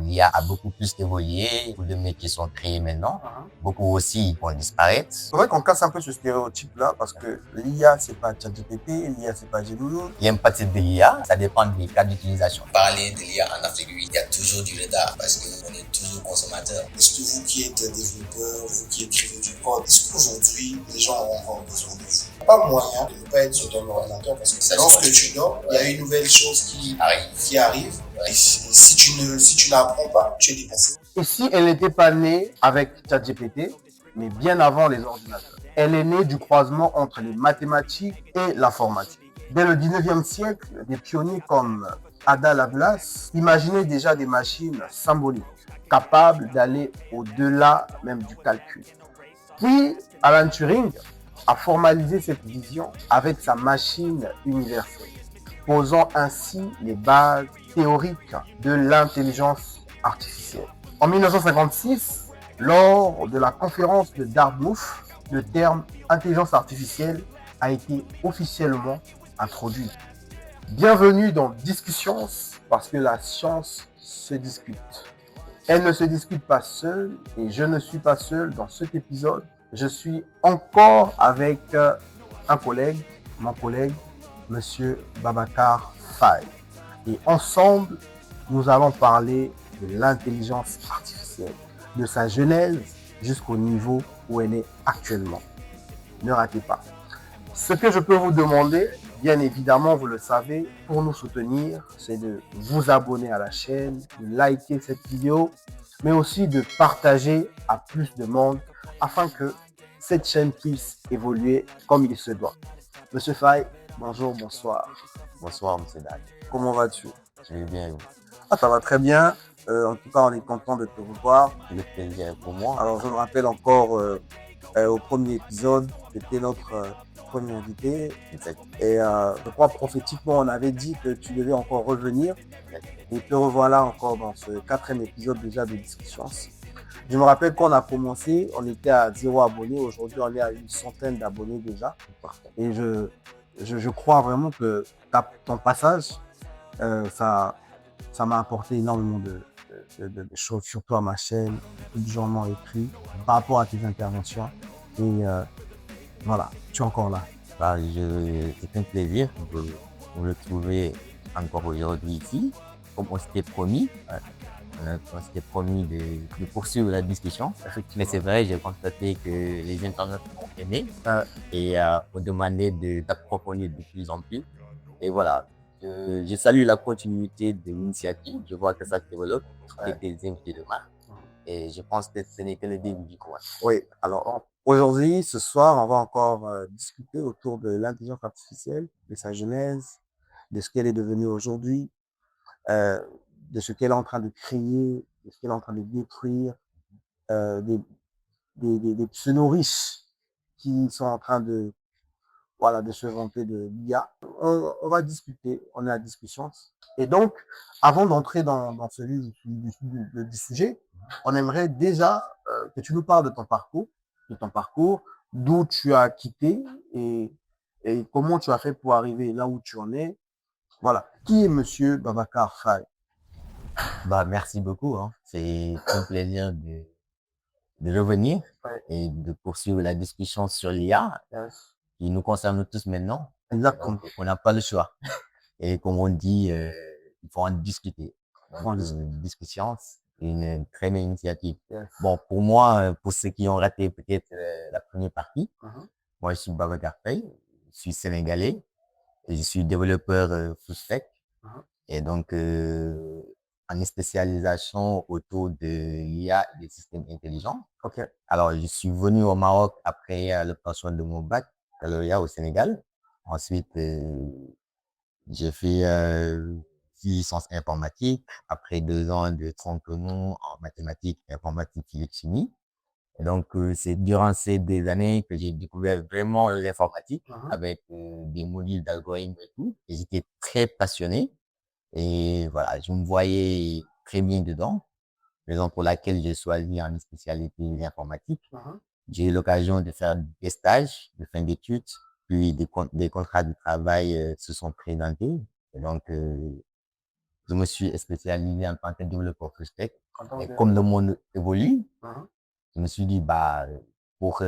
l'IA a beaucoup plus évolué, beaucoup de métiers sont créés maintenant, beaucoup aussi vont disparaître. C'est vrai qu'on casse un peu ce stéréotype-là parce que l'IA, c'est pas ChatGPT, l'IA, c'est pas Gemini. Il y a une partie de l'IA, ça dépend des cas d'utilisation. Parler de l'IA en Afrique, il y a toujours du retard parce qu'on est toujours consommateur. Est-ce que vous qui êtes développeur, vous qui écrivez du code, est-ce qu'aujourd'hui, les gens ont encore besoin de vous? Pas moyen de ne pas être sur ton ordinateur parce que lorsque tu dors, il y a une nouvelle chose qui arrive. Et si tu n'apprends pas, tu es dépassé. Et si elle n'était pas née avec ChatGPT, mais bien avant les ordinateurs? Elle est née du croisement entre les mathématiques et l'informatique. Dès le 19e siècle, des pionniers comme Ada Lovelace imaginaient déjà des machines symboliques, capables d'aller au-delà même du calcul. Puis, Alan Turing a formalisé cette vision avec sa machine universelle, posant ainsi les bases théoriques de l'intelligence artificielle. En 1956, lors de la conférence de Dartmouth, le terme intelligence artificielle a été officiellement introduit. Bienvenue dans Discussions, parce que la science se discute. Elle ne se discute pas seule et je ne suis pas seul dans cet épisode. Je suis encore avec un collègue, mon collègue, Monsieur Babacar Faye. Et ensemble, nous allons parler de l'intelligence artificielle, de sa genèse jusqu'au niveau où elle est actuellement. Ne ratez pas. Ce que je peux vous demander, bien évidemment, vous le savez, pour nous soutenir, c'est de vous abonner à la chaîne, de liker cette vidéo, mais aussi de partager à plus de monde afin que cette chaîne puisse évoluer comme il se doit. Monsieur Faye, bonjour, bonsoir. Bonsoir, monsieur Dag. Comment vas-tu? Je vais bien. Ça va très bien. En tout cas, on est content de te revoir. Le plaisir pour moi. Alors, je me rappelle encore au premier épisode, c'était notre premier invité. Et je crois prophétiquement, on avait dit que tu devais encore revenir. Et te revoilà encore dans ce 4e épisode déjà de Discussions. Je me rappelle qu'on a commencé, on était à 0 abonnés. Aujourd'hui, on est à une centaine d'abonnés déjà. Et je crois vraiment que ton passage, ça m'a apporté énormément de choses, surtout à ma chaîne. Beaucoup de gens m'ont écrit par rapport à tes interventions. Et voilà, tu es encore là. C'est un plaisir de vous retrouver encore aujourd'hui ici, comme on s'était promis. On s'était promis de poursuivre la discussion. Mais c'est vrai, j'ai constaté que les internautes ont aimé et ont demandé d'approfondir de plus en plus. Et voilà, je salue la continuité de l'initiative. Je vois que ça se développe avec des invités de marque. Et je pense que ce n'est que le début du coin. Oui, alors aujourd'hui, ce soir, on va encore discuter autour de l'intelligence artificielle, de sa genèse, de ce qu'elle est devenue aujourd'hui, de ce qu'elle est en train de créer, de ce qu'elle est en train de détruire, des pseudo riches qui sont en train de se vanter de l'IA. On va discuter, on est à discussion. Et donc, avant d'entrer dans ce vif du sujet, on aimerait déjà que tu nous parles de ton parcours, d'où tu as quitté et comment tu as fait pour arriver là où tu en es. Voilà. Qui est Monsieur Babacar Faye? Merci beaucoup. C'est un plaisir de revenir et de poursuivre la discussion sur l'IA qui nous concerne tous maintenant. Exactement. Donc, on n'a pas le choix. Et comme on dit, il faut en discuter. Une discussion, c'est une très belle initiative. Bon, pour moi, pour ceux qui ont raté peut-être la première partie, moi, je suis Babacar Faye, je suis sénégalais et je suis développeur full stack. Et donc, en spécialisation autour de l'IA et des systèmes intelligents. Alors, je suis venu au Maroc après l'obtention de mon bac au Sénégal. Ensuite, j'ai fait 6 licences informatiques après 2 ans de tronc-commun en mathématiques, informatique, physique, chimie. Et donc, c'est durant ces 2 années que j'ai découvert vraiment l'informatique avec des modules d'algorithmes et tout. Et j'étais très passionné. Et voilà, je me voyais très bien dedans. Raison pour laquelle j'ai choisi en spécialité informatique. J'ai eu l'occasion de faire des stages de fin d'études, puis des contrats de travail se sont présentés. Et donc, je me suis spécialisé en tant que développeur full stack. En tant Et que- comme le monde évolue, Mhm. je me suis dit, bah, pour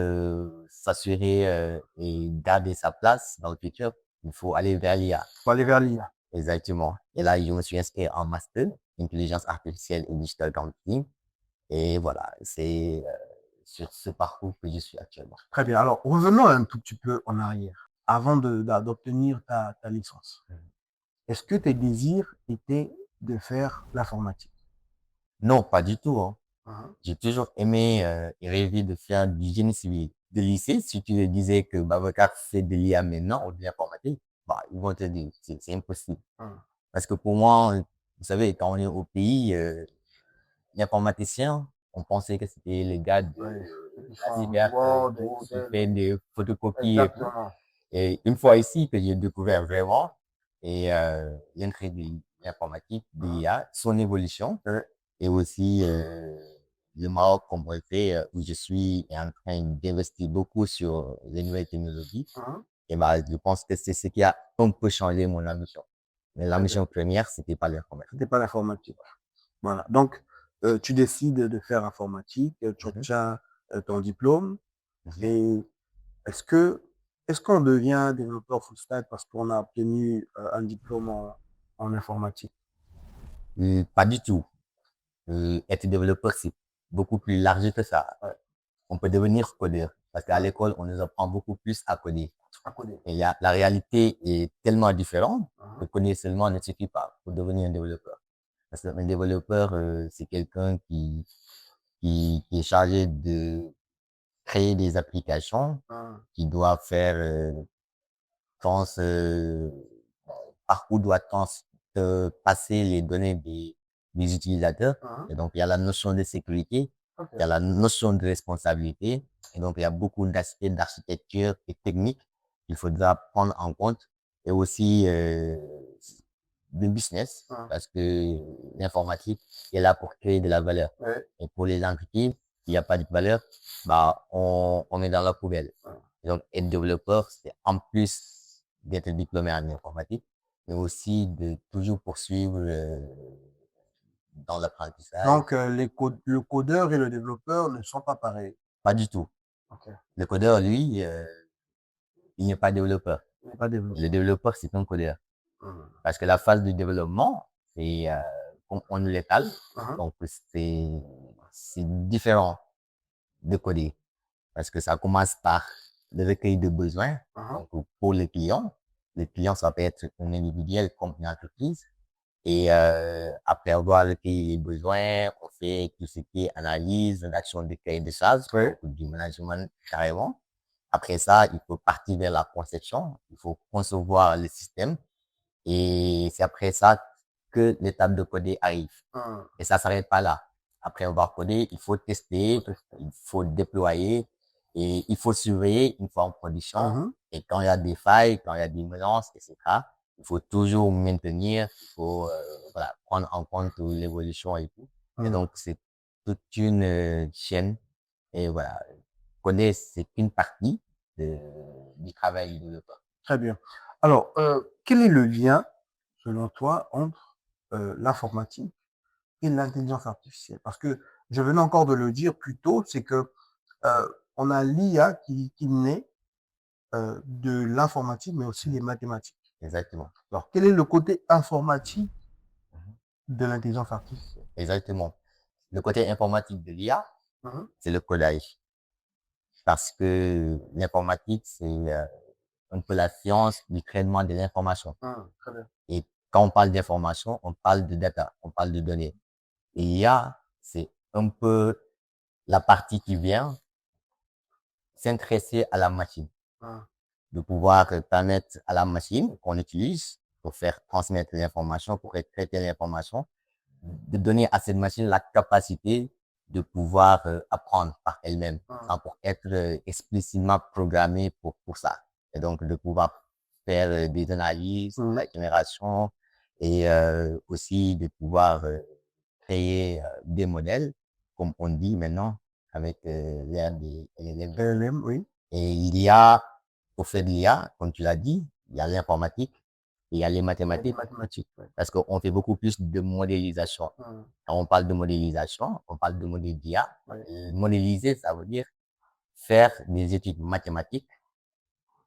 s'assurer et garder sa place dans le futur, il faut aller vers l'IA. Faut aller vers l'IA. Exactement. Et là, je me suis inscrit en master, intelligence artificielle et digital marketing. Et voilà, c'est sur ce parcours que je suis actuellement. Très bien. Alors, revenons un tout petit peu en arrière, avant d'obtenir ta licence. Est-ce que tes désirs étaient de faire l'informatique? Non, pas du tout. Hein. Mhm. J'ai toujours aimé et rêvé de faire du génie civil. De lycée, si tu me disais que Babacar fait de l'IA maintenant ou de l'informatique, bah, ils vont te dire, c'est impossible. Mhm. Parce que pour moi, vous savez, quand on est au pays, l'informaticien, on pensait que c'était les gars de Ouais. la cyber Word, qui Excel. fait des photocopies et tout. Exactement. Et une fois ici que j'ai découvert vraiment et l'entrée de l'informatique, de l'IA, son évolution Ouais. et aussi le Maroc comme été où je suis en train d'investir beaucoup sur les nouvelles technologies. Mhm. Et bah, je pense que c'est ce qui a un peu changé mon ambition. Mais la Très bien. mission première, c'était pas l'informatique. C'était pas l'informatique. Voilà. Donc, tu décides de faire informatique, tu Mhm. obtiens ton diplôme. Mhm. Et est-ce que est-ce qu'on devient développeur full stack parce qu'on a obtenu un diplôme en informatique? Pas du tout. Être développeur, c'est beaucoup plus large que ça. Ouais. On peut devenir codeur parce qu'à Ouais. l'école, on nous apprend beaucoup plus à coder. À coder. Et la réalité est tellement différente que Mhm. coder seulement ne suffit pas pour devenir un développeur. Parce qu'un développeur, c'est quelqu'un qui est chargé de créer des applications, Mhm. qui doit faire trans, par où doit-on passer les données des utilisateurs. Mhm. Et donc, il y a la notion de sécurité, Ok. il y a la notion de responsabilité. Et donc, il y a beaucoup d'aspects d'architecture et technique qu'il faudra prendre en compte. Et aussi de business, Mhm. parce que l'informatique est là pour créer de la valeur. Ouais. Et pour les entreprises, il n'y a pas de valeur, bah, on est dans la poubelle. Mhm. Et donc, être développeur, c'est en plus d'être diplômé en informatique, mais aussi de toujours poursuivre dans l'apprentissage. Donc, le codeur et le développeur ne sont pas pareils. Pas du tout. Ok. Le codeur, lui, il n'est pas développeur. Il n'est pas développeur. Le développeur, c'est un codeur. Mhm. Parce que la phase de développement, c'est on l'étale. Mhm. Donc, c'est différent de coder. Parce que ça commence par le recueil de besoins. Mhm. Donc, pour le client, ça peut être un individuel comme une entreprise. Et après avoir recueilli les besoins, on fait tout ce qui est analyse, l'action de cahier de charges, Ouais. donc du management carrément. Après ça, il faut partir vers la conception, il faut concevoir le système. Et c'est après ça que l'étape de coder arrive. Mhm. Et ça s'arrête pas là. Après avoir codé, il faut tester, il faut déployer et il faut surveiller une fois en production. Mhm. Et quand il y a des failles, quand il y a des menaces, etc., il faut toujours maintenir, il faut voilà, prendre en compte l'évolution et tout. Et Mhm. donc, c'est toute une chaîne. Et voilà, coder, c'est qu'une partie du travail du développeur. Très bien. Alors, quel est le lien, selon toi, entre l'informatique et l'intelligence artificielle? Parce que je venais encore de le dire plus tôt, c'est que on a l'IA qui naît de l'informatique, mais aussi des mathématiques. Exactement. Alors, quel est le côté informatique Mhm. de l'intelligence artificielle? Exactement. Le côté informatique de l'IA, Mhm. c'est le codage. Parce que l'informatique, c'est un peu la science du traitement de l'information. Très bien. Et quand on parle d'information, on parle de data, on parle de données. Et l'IA, c'est un peu la partie qui vient s'intéresser à la machine, Mhm. de pouvoir permettre à la machine qu'on utilise pour faire transmettre l'information, pour traiter l'information, de donner à cette machine la capacité de pouvoir apprendre par elle-même, Mhm. pour être explicitement programmée pour ça. Et donc, de pouvoir faire des analyses, Mhm. la génération, et aussi de pouvoir créer des modèles, comme on dit maintenant, avec l'ère des LLM. LLM, oui. Et il y a, au fait de l'IA, comme tu l'as dit, il y a l'informatique, il y a les Les mathématiques, mathématiques, ouais. parce qu'on fait beaucoup plus de modélisation. Quand on parle de modélisation, on parle de modèle d'IA. Ouais. Modéliser, ça veut dire faire des études mathématiques,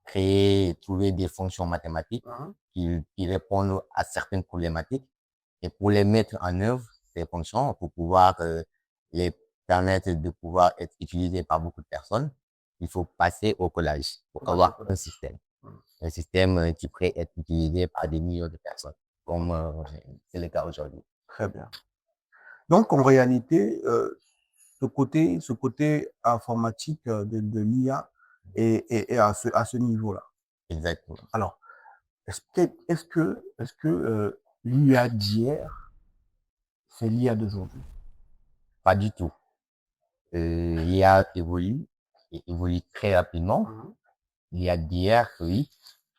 créer, trouver des fonctions mathématiques qui répondent à certaines problématiques et pour les mettre en œuvre, ces fonctions, pour pouvoir les permettre de pouvoir être utilisées par beaucoup de personnes, il faut passer au collage pour avoir un système. Un système qui pourrait être utilisé par des millions de personnes, comme c'est le cas aujourd'hui. Très bien. Donc, en réalité, ce côté informatique de l'IA est à ce niveau-là. Exactement. Alors, est-ce que l'IA d'hier, c'est l'IA d'aujourd'hui? Pas du tout. L'IA évolue et évolue très rapidement. L'IA d'hier, oui.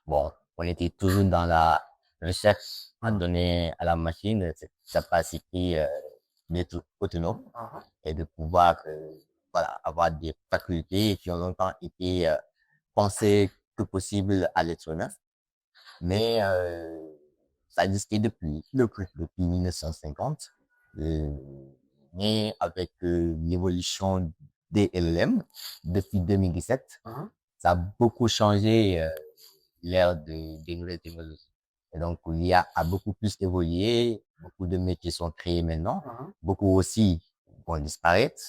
Bon, on était toujours dans la recherche à donner à la machine cette capacité d'être autonome et de pouvoir voilà, avoir des facultés qui ont longtemps été pensées que possible à l'être humain. Mais ça existait depuis 1950. Mais avec l'évolution des LLM depuis 2017, ça a beaucoup changé l'ère des nouvelles technologies. Et donc, l'IA a beaucoup plus évolué, beaucoup de métiers sont créés maintenant, beaucoup aussi vont disparaître,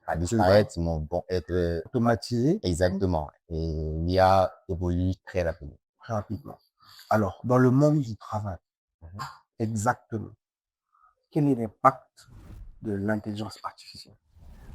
pas disparaître, mais vont être automatisés. Exactement. Et l'IA évolue très rapidement. Très rapidement. Alors, dans le monde du travail, exactement, quel est l'impact de l'intelligence artificielle?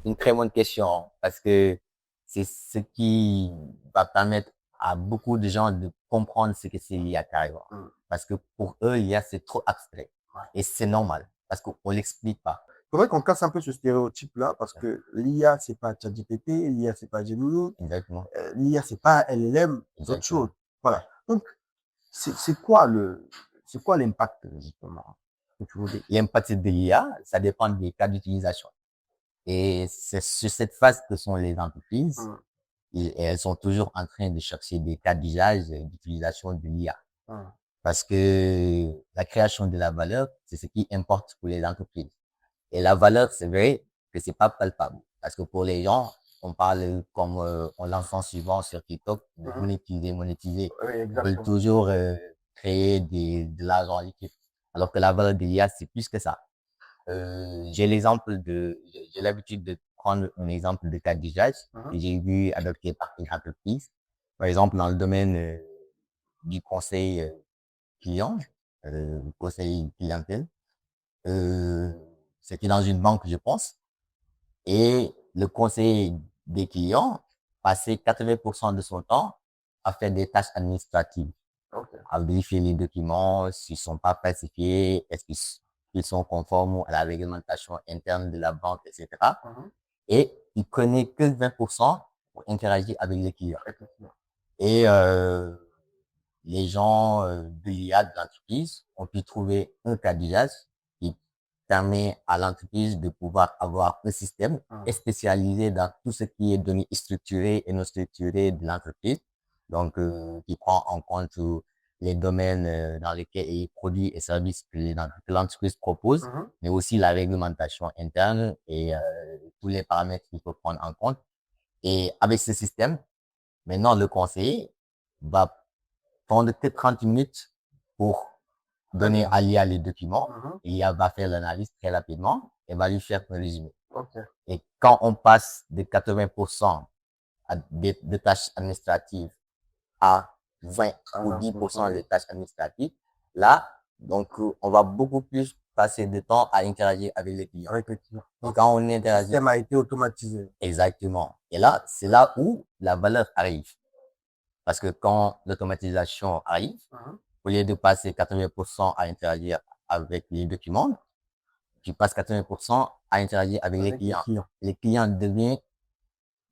Une très bonne question parce que c'est ce qui va permettre à beaucoup de gens de comprendre ce que c'est l'IA carrément. Parce que pour eux, l'IA, c'est trop abstrait. Et c'est normal parce qu'on l'explique pas. Il faudrait qu'on casse un peu ce stéréotype-là parce que l'IA, c'est pas ChatGPT, l'IA, c'est pas Gemini. Exactement. L'IA, c'est pas LLM, c'est autre chose. Voilà. Donc, c'est quoi l'impact, justement? L'impact de l'IA, ça dépend des cas d'utilisation. Et c'est sur cette phase que sont les entreprises. Et elles sont toujours en train de chercher des cas d'usage d'utilisation de l'IA. Parce que la création de la valeur, c'est ce qui importe pour les entreprises. Et la valeur, c'est vrai que c'est pas palpable. Parce que pour les gens, on parle comme on l'entend souvent sur TikTok, de monétiser. Ils veulent toujours créer de l'argent liquide. Alors que la valeur de l'IA, c'est plus que ça. J'ai l'habitude de prendre un exemple de cas d'usage que j'ai vu adopté par une entreprise. Par exemple, dans le domaine du conseil client, conseil clientèle, c'était dans une banque, je pense, et le conseil des clients passait 80% de son temps à faire des tâches administratives, à vérifier les documents, s'ils sont pas falsifiés, est-ce qu'ils sont conformes à la réglementation interne de la banque, etc. Et il connaît que 20% pour interagir avec les clients. Et les gens de l'IA de l'entreprise ont pu trouver un cas d'usage qui permet à l'entreprise de pouvoir avoir un système spécialisé dans tout ce qui est données structurées et non structurées de l'entreprise. Donc, qui prend en compte les domaines dans lesquels les produits et services que l'entreprise propose, mais aussi la réglementation interne et tous les paramètres qu'il faut prendre en compte. Et avec ce système, maintenant, le conseiller va prendre que 30 minutes pour donner à l'IA les documents. L'IA va faire l'analyse très rapidement et va lui faire un résumé. Et quand on passe de 80% de tâches administratives à 20 ou 10% de tâches administratives, là, donc, on va beaucoup plus passer de temps à interagir avec les clients. Donc, quand on interagit. Le système a été automatisé. Exactement. Et là, c'est là où la valeur arrive. Parce que quand l'automatisation arrive, au lieu de passer 80% à interagir avec les documents, tu passes 80% à interagir avec les clients. Les clients deviennent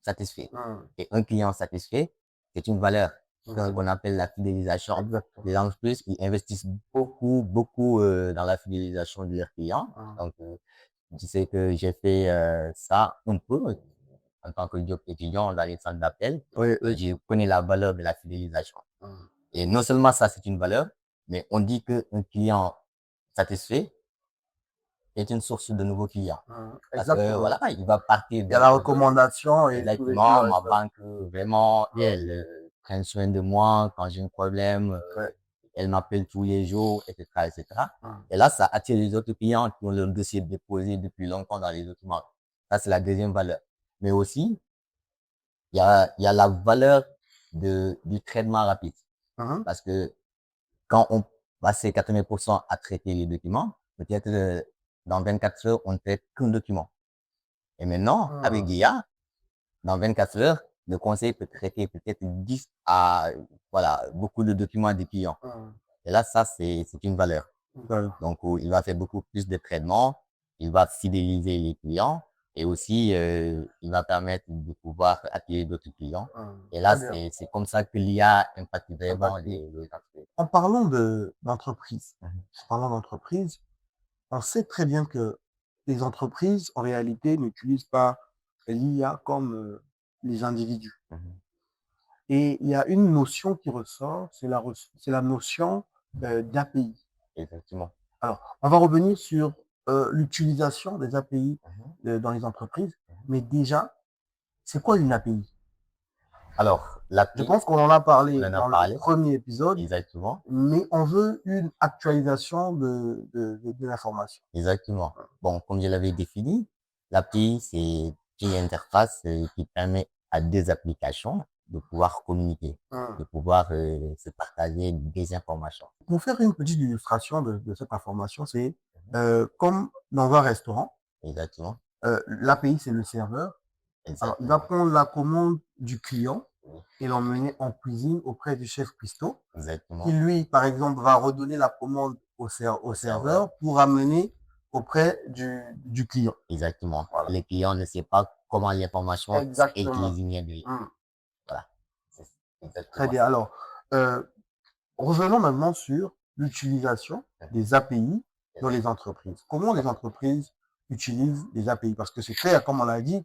satisfaits. Et un client satisfait, c'est une valeur qu'on appelle la fidélisation. Les entreprises, ils investissent beaucoup dans la fidélisation de leurs clients. Donc, tu sais que j'ai fait ça un peu en tant que job étudiant dans les centres d'appel. Je connais la valeur de la fidélisation. Et non seulement ça, c'est une valeur, Mais on dit qu'un client satisfait est une source de nouveaux clients. Parce que, Exactement. voilà, il va partir Il y a la recommandation et exactement, ma banque, vraiment, elle prend soin de moi quand j'ai un problème, Ouais. elle m'appelle tous les jours, etc., etc. Hum. Et là, ça attire les autres clients qui ont leur dossier déposé depuis longtemps dans les documents. Ça, c'est la deuxième valeur. Mais aussi, il y a la valeur du traitement rapide. Parce que quand on passe 80% à traiter les documents, peut-être dans 24 heures, on ne traite qu'un document. Et maintenant, avec GIA, dans 24 heures, le conseil peut traiter peut-être 10 à, voilà, beaucoup de documents des clients. Et là, ça, c'est une valeur. Donc, il va faire beaucoup plus de traitements, il va fidéliser les clients et aussi, il va permettre de pouvoir attirer d'autres clients. Et là, c'est comme ça que l'IA impacte vraiment les entreprises. En parlant d'entreprise, on sait très bien que les entreprises, en réalité, n'utilisent pas l'IA comme les individus. Et il y a une notion qui ressort, c'est la notion d'API. Effectivement. Alors, on va revenir sur l'utilisation des API dans les entreprises. Mais déjà, c'est quoi une API? Alors, Je l'API, pense qu'on en a parlé on en a dans parlé. le premier épisode, exactement, mais on veut une actualisation de l'information. exactement. Bon, comme je l'avais défini, l'API, c'est une interface qui permet à deux applications de pouvoir communiquer, de pouvoir se partager des informations. Pour faire une petite illustration de cette information, c'est comme dans un restaurant, Exactement, l'API, c'est le serveur. Alors, il va exactement, prendre la commande du client et l'emmener en cuisine auprès du chef cuistot, qui exactement, lui, par exemple, va redonner la commande au serveur pour amener auprès du client. exactement. Voilà. Le client ne sait pas comment l'information est Exactement. utilisée de lui. Voilà. C'est Très exactement bien. ça. Alors, revenons maintenant sur l'utilisation des API dans les entreprises. Comment les entreprises utilisent les API? Parce que c'est clair, comme on l'a dit,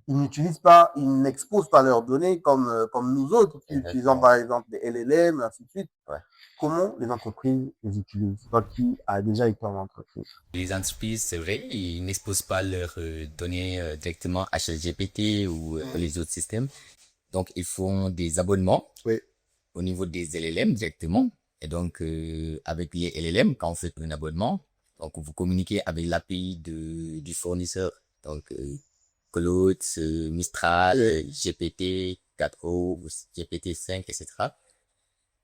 ils n'utilisent pas, ils n'exposent pas leurs données comme nous autres qui Exactement. utilisons par exemple des LLM, ainsi de suite. Ouais. Comment les entreprises les utilisent? Toi qui as déjà été en entreprise. Les entreprises, c'est vrai, ils n'exposent pas leurs données directement à ChatGPT ou les autres systèmes. Donc, ils font des abonnements Oui. au niveau des LLM directement. Et donc, avec les LLM, quand vous faites un abonnement, donc vous communiquez avec l'API du fournisseur. Donc, Claude, Mistral, GPT 4o, GPT 5, etc.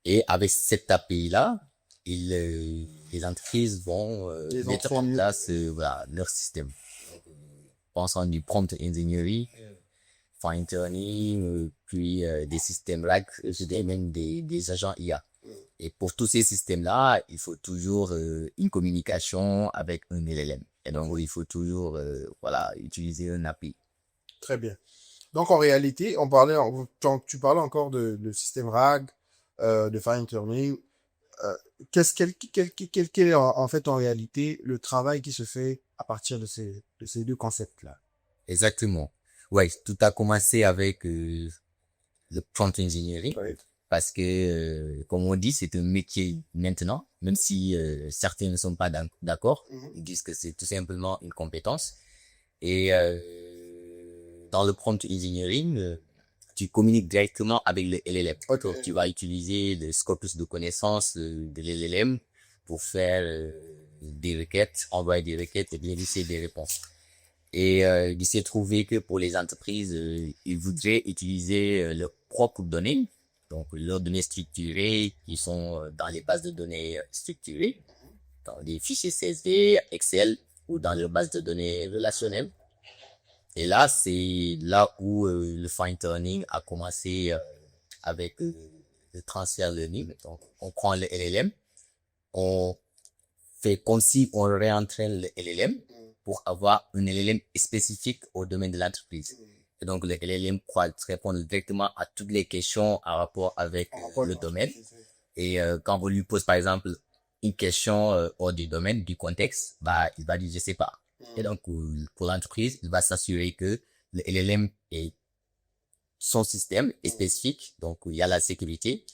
Et avec cette API-là, les entreprises vont mettre en place voilà, leur système. Pensant du prompt engineering, fine tuning, puis des systèmes RAG, et même des agents IA. Et pour tous ces systèmes-là, il faut toujours une communication avec un LLM. Et donc, il faut toujours voilà, utiliser un API. Très bien. Donc, en réalité, tu parlais encore de système RAG, de fine tuning. Quel est en fait en réalité le travail qui se fait à partir de ces deux concepts-là? Exactement. Ouais, tout a commencé avec le prompt engineering. Ouais. Parce que, comme on dit, c'est un métier maintenant, même si certains ne sont pas d'accord. Ils disent que c'est tout simplement une compétence. Et dans le prompt engineering, tu communiques directement avec le LLM. Okay. Tu vas utiliser le corpus de connaissances de l'LLM pour faire des requêtes, envoyer des requêtes et vérifier des réponses. Et il s'est trouvé que pour les entreprises, ils voudraient utiliser leurs propres données, donc leurs données structurées qui sont dans les bases de données structurées, dans des fichiers CSV, Excel ou dans leurs bases de données relationnelles. Et là, c'est là où le fine tuning a commencé avec le transfer learning. Donc, on prend le LLM, on fait comme si on réentraîne le LLM pour avoir un LLM spécifique au domaine de l'entreprise. Et donc, le LLM pourra répondre directement à toutes les questions en rapport avec le domaine. Et quand vous lui posez, par exemple, une question hors du domaine, du contexte, bah, il va dire, je sais pas. Et donc, pour l'entreprise, il va s'assurer que le LLM est son système est spécifique. Donc, il y a la sécurité.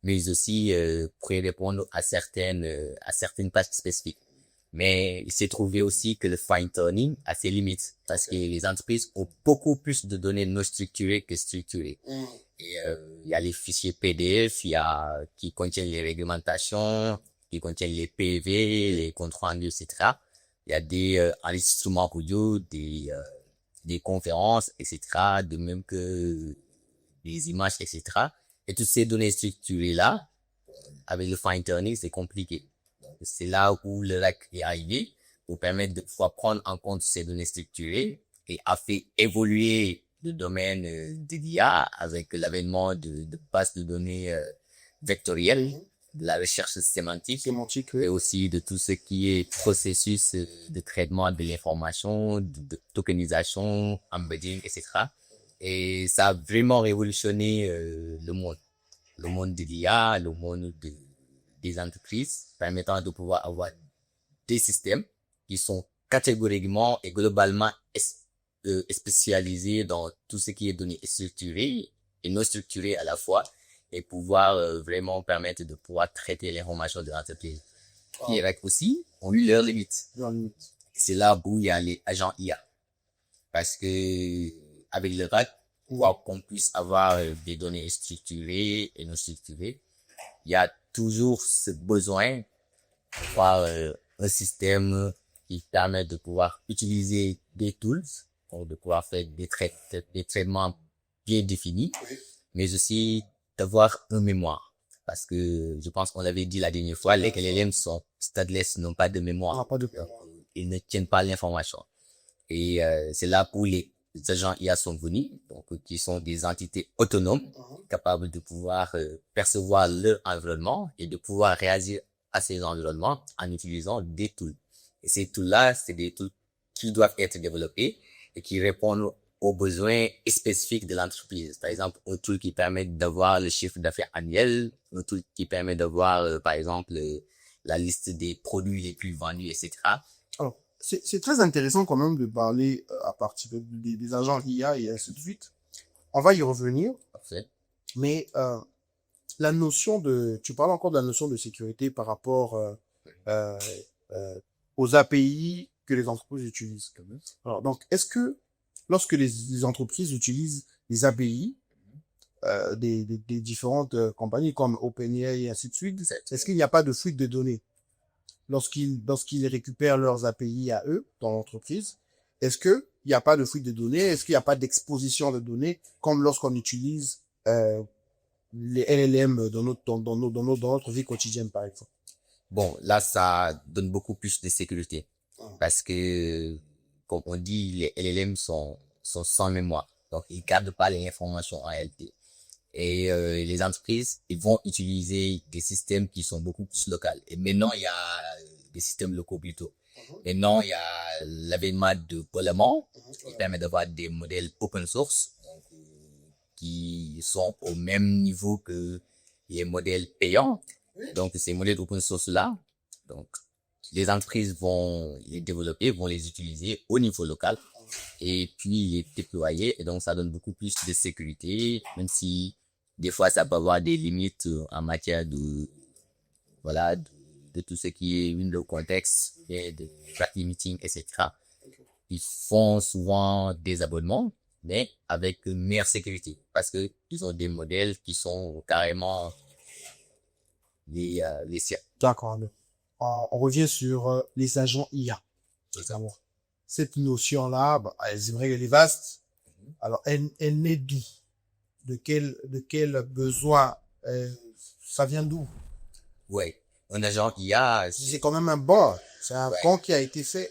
mais aussi pour y répondre à certaines tâches spécifiques. Mais il s'est trouvé aussi que le fine tuning a ses limites parce que les entreprises ont beaucoup plus de données non structurées que structurées. Et il y a les fichiers PDF, il y a qui contiennent les réglementations, qui contiennent les PV, les comptes rendus, etc. Il y a des enregistrements audio, des conférences, etc. De même que des images, etc. Et toutes ces données structurées-là, avec le fine tuning, c'est compliqué. Donc, c'est là où le RAG est arrivé pour permettre de pouvoir prendre en compte ces données structurées et a fait évoluer le domaine de l'IA avec l'avènement de bases de données vectorielles, de la recherche sémantique Sémantique, et aussi de tout ce qui est processus de traitement de l'information, de tokenisation, embedding, etc. Et ça a vraiment révolutionné le monde de l'IA, le monde des entreprises, permettant de pouvoir avoir des systèmes qui sont catégoriquement et globalement spécialisés dans tout ce qui est données structurées et non structurées à la fois, et pouvoir vraiment permettre de pouvoir traiter l'information de l'entreprise. Qui aussi ont eu leurs limites. C'est là où il y a les agents IA. Parce que avec le RAG, pour qu'on puisse avoir des données structurées et non structurées, il y a toujours ce besoin d'avoir un système qui permet de pouvoir utiliser des tools, donc de pouvoir faire des traitements bien définis, mais aussi d'avoir une mémoire. Parce que je pense qu'on l'avait dit la dernière fois, les LLM sont stateless, n'ont pas de mémoire. Ils ne tiennent pas l'information. Et c'est là où les agents IA sont venus, donc qui sont des entités autonomes, capables de pouvoir percevoir leur environnement et de pouvoir réagir à ces environnements en utilisant des tools. Et ces tools-là, c'est des tools qui doivent être développés et qui répondent aux besoins spécifiques de l'entreprise. Par exemple, un tool qui permet d'avoir le chiffre d'affaires annuel, un tool qui permet d'avoir, par exemple, la liste des produits les plus vendus, etc. Alors, c'est très intéressant quand même de parler à partir des agents IA et ainsi de suite. On va y revenir. Parfait. Mais la notion tu parles encore de la notion de sécurité par rapport aux API que les entreprises utilisent. Alors, donc, est-ce que lorsque les entreprises utilisent les API des différentes compagnies comme OpenAI et ainsi de suite, est-ce qu'il n'y a pas de fuite de données lorsqu'ils récupèrent leurs API à eux dans l'entreprise? Est-ce qu'il n'y a pas de fuite de données? Est-ce qu'il n'y a pas d'exposition de données comme lorsqu'on utilise les LLM dans notre vie quotidienne, par exemple? Bon, là, ça donne beaucoup plus de sécurité. Parce que, comme on dit, les LLM sont sans mémoire. Donc, ils gardent pas les informations en réalité. Et les entreprises, ils vont utiliser des systèmes qui sont beaucoup plus locaux. Et maintenant, il y a des systèmes locaux plutôt. Maintenant, il y a l'avènement de Polemon, qui permet d'avoir des modèles open source, donc, qui sont au même niveau que les modèles payants. Donc, ces modèles open source-là, donc, les entreprises vont les développer, vont les utiliser au niveau local et puis les déployer. Et donc, ça donne beaucoup plus de sécurité, même si des fois, ça peut avoir des limites en matière de tout ce qui est window context et de tracking meeting, etc. Ils font souvent des abonnements, mais avec une meilleure sécurité parce que ils ont des modèles qui sont carrément les siens. D'accord. On revient sur les agents IA. Cette notion-là, c'est vrai qu'elle est vaste. Alors, elle naît d'où? De quel besoin? Ça vient d'où? Ouais. Un agent IA, c'est quand même un bon. C'est un bon qui a été fait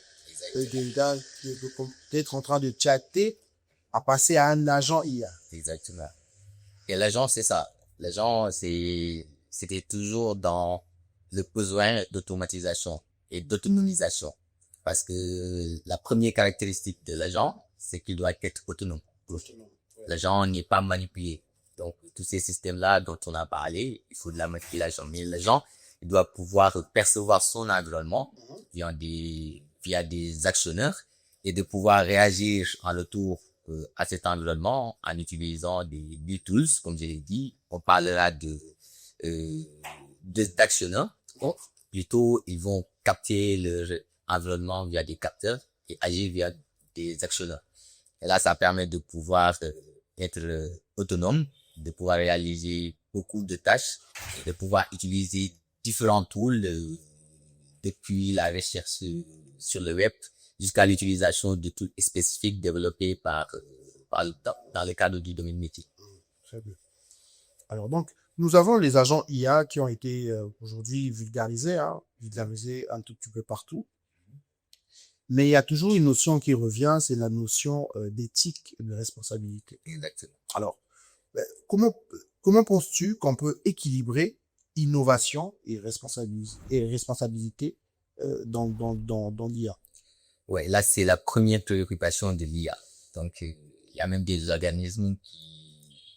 d'être en train de chatter à passer à un agent IA. Exactement. Et l'agent, c'est ça. L'agent, c'était toujours dans le besoin d'automatisation et d'autonomisation. Parce que la première caractéristique de l'agent, c'est qu'il doit être autonome. L'agent n'est pas manipulé. Donc, tous ces systèmes-là dont on a parlé, il faut de la manipulation. Mais l'agent, il doit pouvoir percevoir son environnement via des actionneurs et de pouvoir réagir en retour à cet environnement en utilisant des tools, comme je l'ai dit. On parlera euh, d'actionneurs. Donc, plutôt, ils vont capter leur environnement via des capteurs et agir via des actionneurs. Et là, ça permet de pouvoir être autonome, de pouvoir réaliser beaucoup de tâches, de pouvoir utiliser différents tools depuis la recherche sur le web jusqu'à l'utilisation de tools spécifiques développés dans le cadre du domaine métier. Très bien. Alors donc, nous avons les agents IA qui ont été aujourd'hui vulgarisés un tout petit peu partout. Mais il y a toujours une notion qui revient, c'est la notion d'éthique et de responsabilité. Exactement. Alors, comment penses-tu qu'on peut équilibrer innovation et responsabilité dans l'IA? Ouais, là, c'est la première préoccupation de l'IA. Donc, il y a même des organismes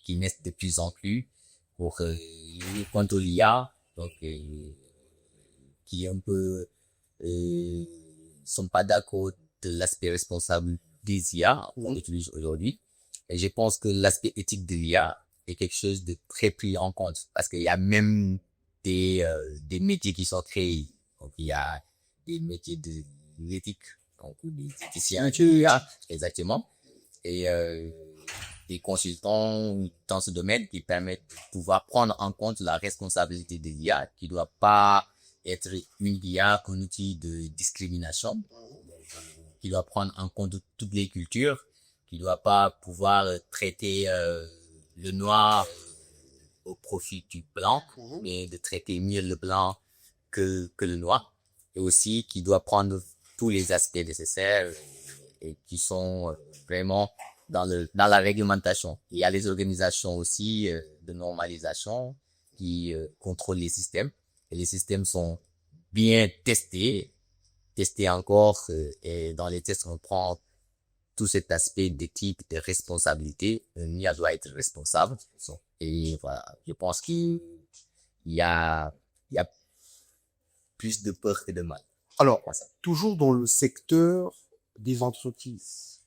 qui naissent de plus en plus pour lutter contre l'IA, donc qui un peu sont pas d'accord de l'aspect responsable des IA qu'on utilise aujourd'hui. Et je pense que l'aspect éthique de l'IA est quelque chose de très pris en compte parce qu'il y a même des métiers qui sont créés. Donc, il y a des métiers de l'éthique, donc des éthiciens, exactement, et des consultants dans ce domaine qui permettent de pouvoir prendre en compte la responsabilité de l'IA, qui doit pas être une IA qu'un outil de discrimination, qui doit prendre en compte toutes les cultures, qui doit pas pouvoir traiter le noir au profit du blanc, mais de traiter mieux le blanc que le noir, et aussi qui doit prendre tous les aspects nécessaires et qui sont vraiment dans la réglementation. Il y a les organisations aussi de normalisation qui contrôlent les systèmes, et les systèmes sont bien testés encore, et dans les tests on prend tout cet aspect d'éthique, de responsabilité. L'IA doit être responsable. Et voilà, je pense qu'il y a plus de peur que de mal. Alors, toujours dans le secteur des entreprises,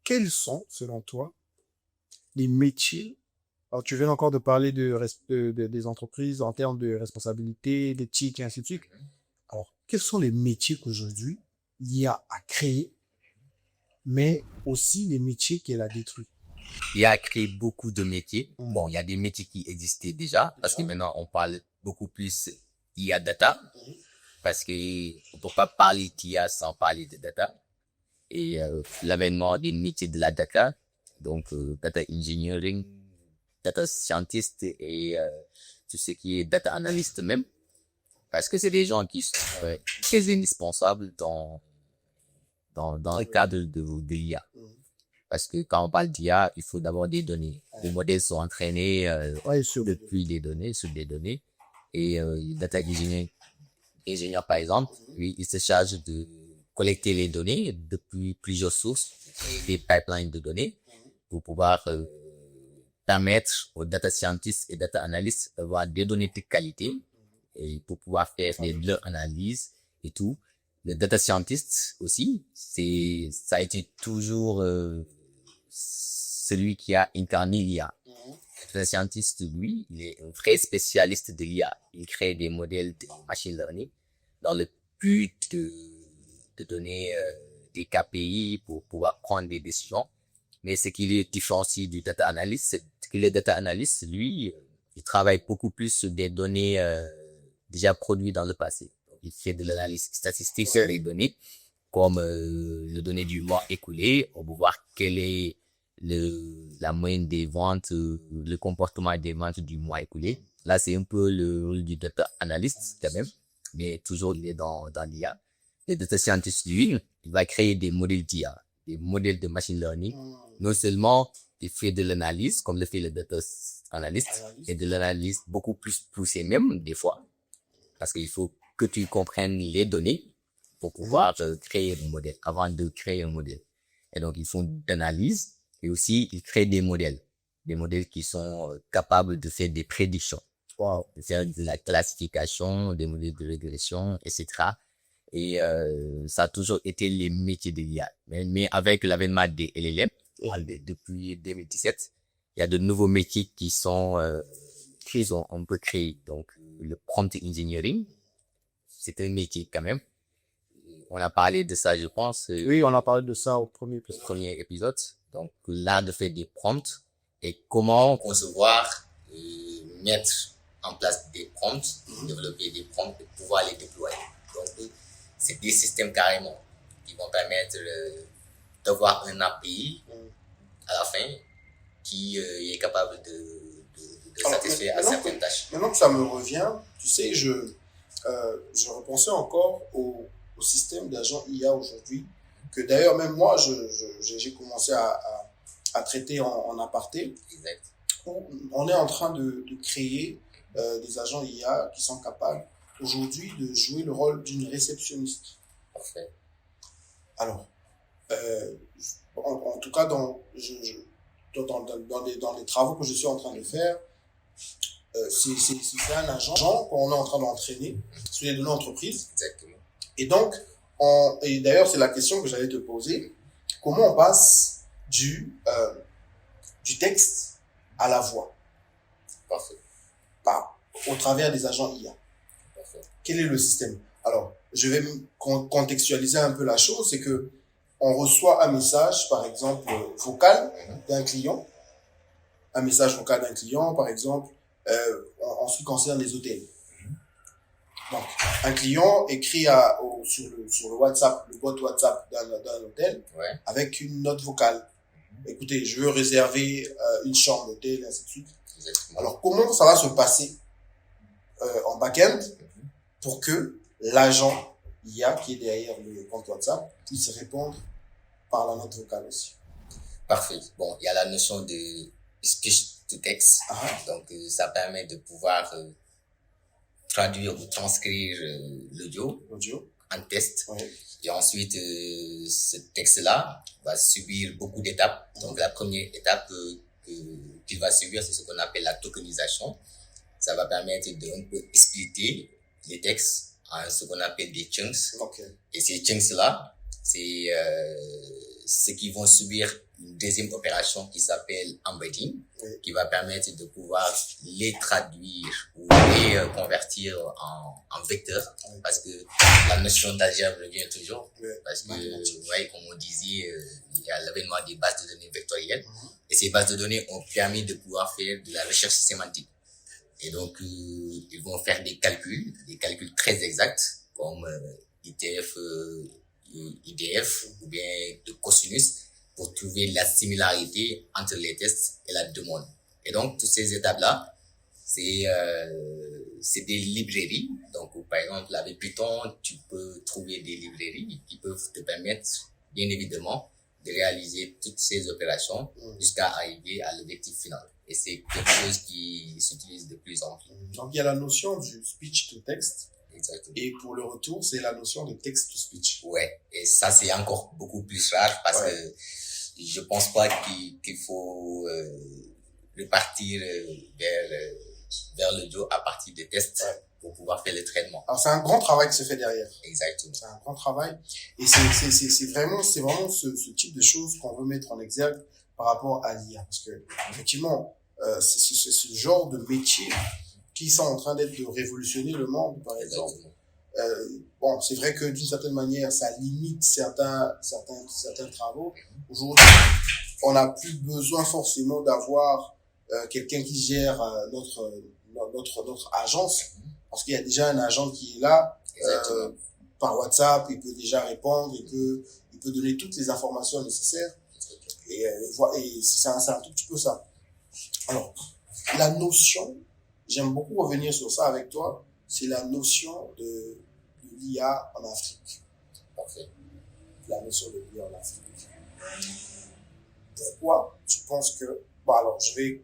quels sont, selon toi, les métiers? Alors, tu viens encore de parler des entreprises en termes de responsabilité, d'éthique et ainsi de suite. Alors, quels sont les métiers qu'aujourd'hui l'IA a créés, mais aussi les métiers qu'elle a détruits? Il a créé beaucoup de métiers. Bon, il y a des métiers qui existaient déjà, parce que maintenant on parle beaucoup plus IA data, parce que on peut pas parler d'IA sans parler de data. Et l'avènement des métiers de la data, donc data engineering, data scientist et tout ce qui est data analyst même, parce que c'est des gens qui sont très indispensables dans le cadre de l'IA. Parce que quand on parle d'IA, il faut d'abord des données. Les modèles sont entraînés depuis des données, sur des données. Et data ingénieur, par exemple, lui, il se charge de collecter les données depuis plusieurs sources, des pipelines de données, pour pouvoir permettre aux data scientists et data analysts d'avoir des données de qualité et pour pouvoir faire leur analyse et tout. Le data scientist aussi, ça a été toujours celui qui a incarné l'IA. Le data scientist, lui, il est un vrai spécialiste de l'IA. Il crée des modèles de machine learning dans le but de donner des KPI pour pouvoir prendre des décisions. Mais ce qui le différencie du data analyst, c'est que le data analyst, lui, il travaille beaucoup plus sur des données déjà produites dans le passé. Il fait de l'analyse statistique sur les données, comme les données du mois écoulé, on peut voir quelle est la moyenne des ventes, le comportement des ventes du mois écoulé. Là, c'est un peu le rôle du data analyst quand même, mais toujours il est dans l'IA. Le data scientist, lui, il va créer des modèles d'IA, des modèles de machine learning. Non seulement il fait de l'analyse, comme le fait le data analyst, et de l'analyse beaucoup plus poussée même, des fois, parce qu'il faut que tu comprennes les données pour pouvoir créer un modèle, avant de créer un modèle. Et donc, ils font de l'analyse, et aussi, ils créent des modèles qui sont capables de faire des prédictions, de faire de la classification, des modèles de régression, etc. Et ça a toujours été les métiers de l'IA. Mais avec l'avènement des LLM, depuis 2017, il y a de nouveaux métiers qui sont on peut créer. Donc, le prompt engineering, c'est un métier quand même. On a parlé de ça, je pense, Oui, on a parlé de ça au premier le épisode. premier épisode. Donc, l'art de faire des prompts et comment concevoir, mettre en place des prompts, développer des prompts et pouvoir les déployer. Donc, c'est des systèmes carrément qui vont permettre d'avoir un API à la fin qui est capable de satisfaire à certaines tâches. Maintenant que ça me revient, tu sais, je repensais encore au système d'agents IA aujourd'hui, que d'ailleurs même moi, j'ai commencé à traiter en aparté, Exact. où on est en train de créer des agents IA qui sont capables aujourd'hui de jouer le rôle d'une réceptionniste. Parfait. Alors, en tout cas, dans les travaux que je suis en train de faire, c'est un agent qu'on est en train d'entraîner sur les données entreprises. Exactement. Et donc, et d'ailleurs, c'est la question que j'allais te poser. Comment on passe du texte à la voix Parfait. au travers des agents IA? Parfait. Quel est le système? Alors, je vais contextualiser un peu la chose. C'est que on reçoit un message, par exemple, vocal d'un client. Un message vocal d'un client, par exemple, en ce qui concerne les hôtels. Donc, un client écrit sur le WhatsApp, le bot WhatsApp d'un hôtel, Ouais. avec une note vocale. Écoutez, je veux réserver une chambre d'hôtel, et ainsi de suite. Exactement. Alors, comment ça va se passer en back-end pour que l'agent IA qui est derrière le compte WhatsApp puisse répondre par la note vocale aussi? Parfait. Bon, il y a la notion de speech to text. Donc, ça permet de pouvoir traduire ou transcrire l'audio en test. Oui. Et ensuite, ce texte-là va subir beaucoup d'étapes. Donc, la première étape qu'il va subir, c'est ce qu'on appelle la tokenisation. Ça va permettre de un peu splitter les textes en ce qu'on appelle des chunks. Okay. Et ces chunks-là, c'est ceux qui vont subir une deuxième opération qui s'appelle embedding, qui va permettre de pouvoir les traduire ou les convertir en vecteurs, parce que la notion d'algèbre revient toujours, parce que, ouais, comme on disait, il y a l'avènement des bases de données vectorielles, et ces bases de données ont permis de pouvoir faire de la recherche sémantique. Et donc, ils vont faire des calculs très exacts, comme ITF, IDF, ou bien de cosinus, pour trouver la similarité entre les tests et la demande. Et donc, toutes ces étapes-là, c'est des librairies. Donc, par exemple, avec Python, tu peux trouver des librairies qui peuvent te permettre, bien évidemment, de réaliser toutes ces opérations jusqu'à arriver à l'objectif final. Et c'est quelque chose qui s'utilise de plus en plus. Donc, il y a la notion du speech to text. Exactement. Et pour le retour, c'est la notion de text to speech. Ouais. Et ça, c'est encore beaucoup plus rare parce que je pense pas qu'il faut repartir vers l'audio à partir des tests pour pouvoir faire le traitement. Alors, c'est un grand travail qui se fait derrière. Exactement. C'est un grand travail. Et c'est vraiment ce type de choses qu'on veut mettre en exergue par rapport à l'IA. Parce que, effectivement, c'est ce genre de métiers qui sont en train de révolutionner le monde, par exemple. Bon, c'est vrai que d'une certaine manière, ça limite certains travaux. Aujourd'hui, on n'a plus besoin forcément d'avoir quelqu'un qui gère notre agence, parce qu'il y a déjà un agent qui est là par WhatsApp, il peut déjà répondre, il peut donner toutes les informations nécessaires. Et c'est un tout petit peu ça. Alors, la notion, j'aime beaucoup revenir sur ça avec toi, c'est la notion de l'IA en Afrique. Parfait. La notion de l'IA en Afrique. Pourquoi tu penses que... Bon, alors, je vais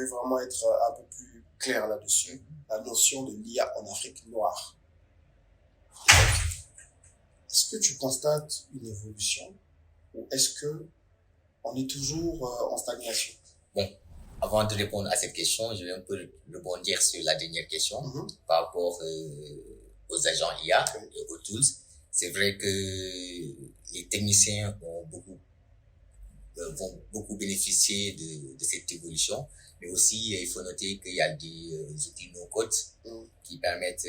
vraiment être un peu plus clair là-dessus. La notion de l'IA en Afrique noire. Est-ce que tu constates une évolution ou est-ce que on est toujours en stagnation? Bon, avant de répondre à cette question, je vais un peu rebondir sur la dernière question par rapport aux agents IA et aux tools. C'est vrai que les techniciens ont beaucoup vont beaucoup bénéficier de cette évolution. Mais aussi, il faut noter qu'il y a des outils no-code qui permettent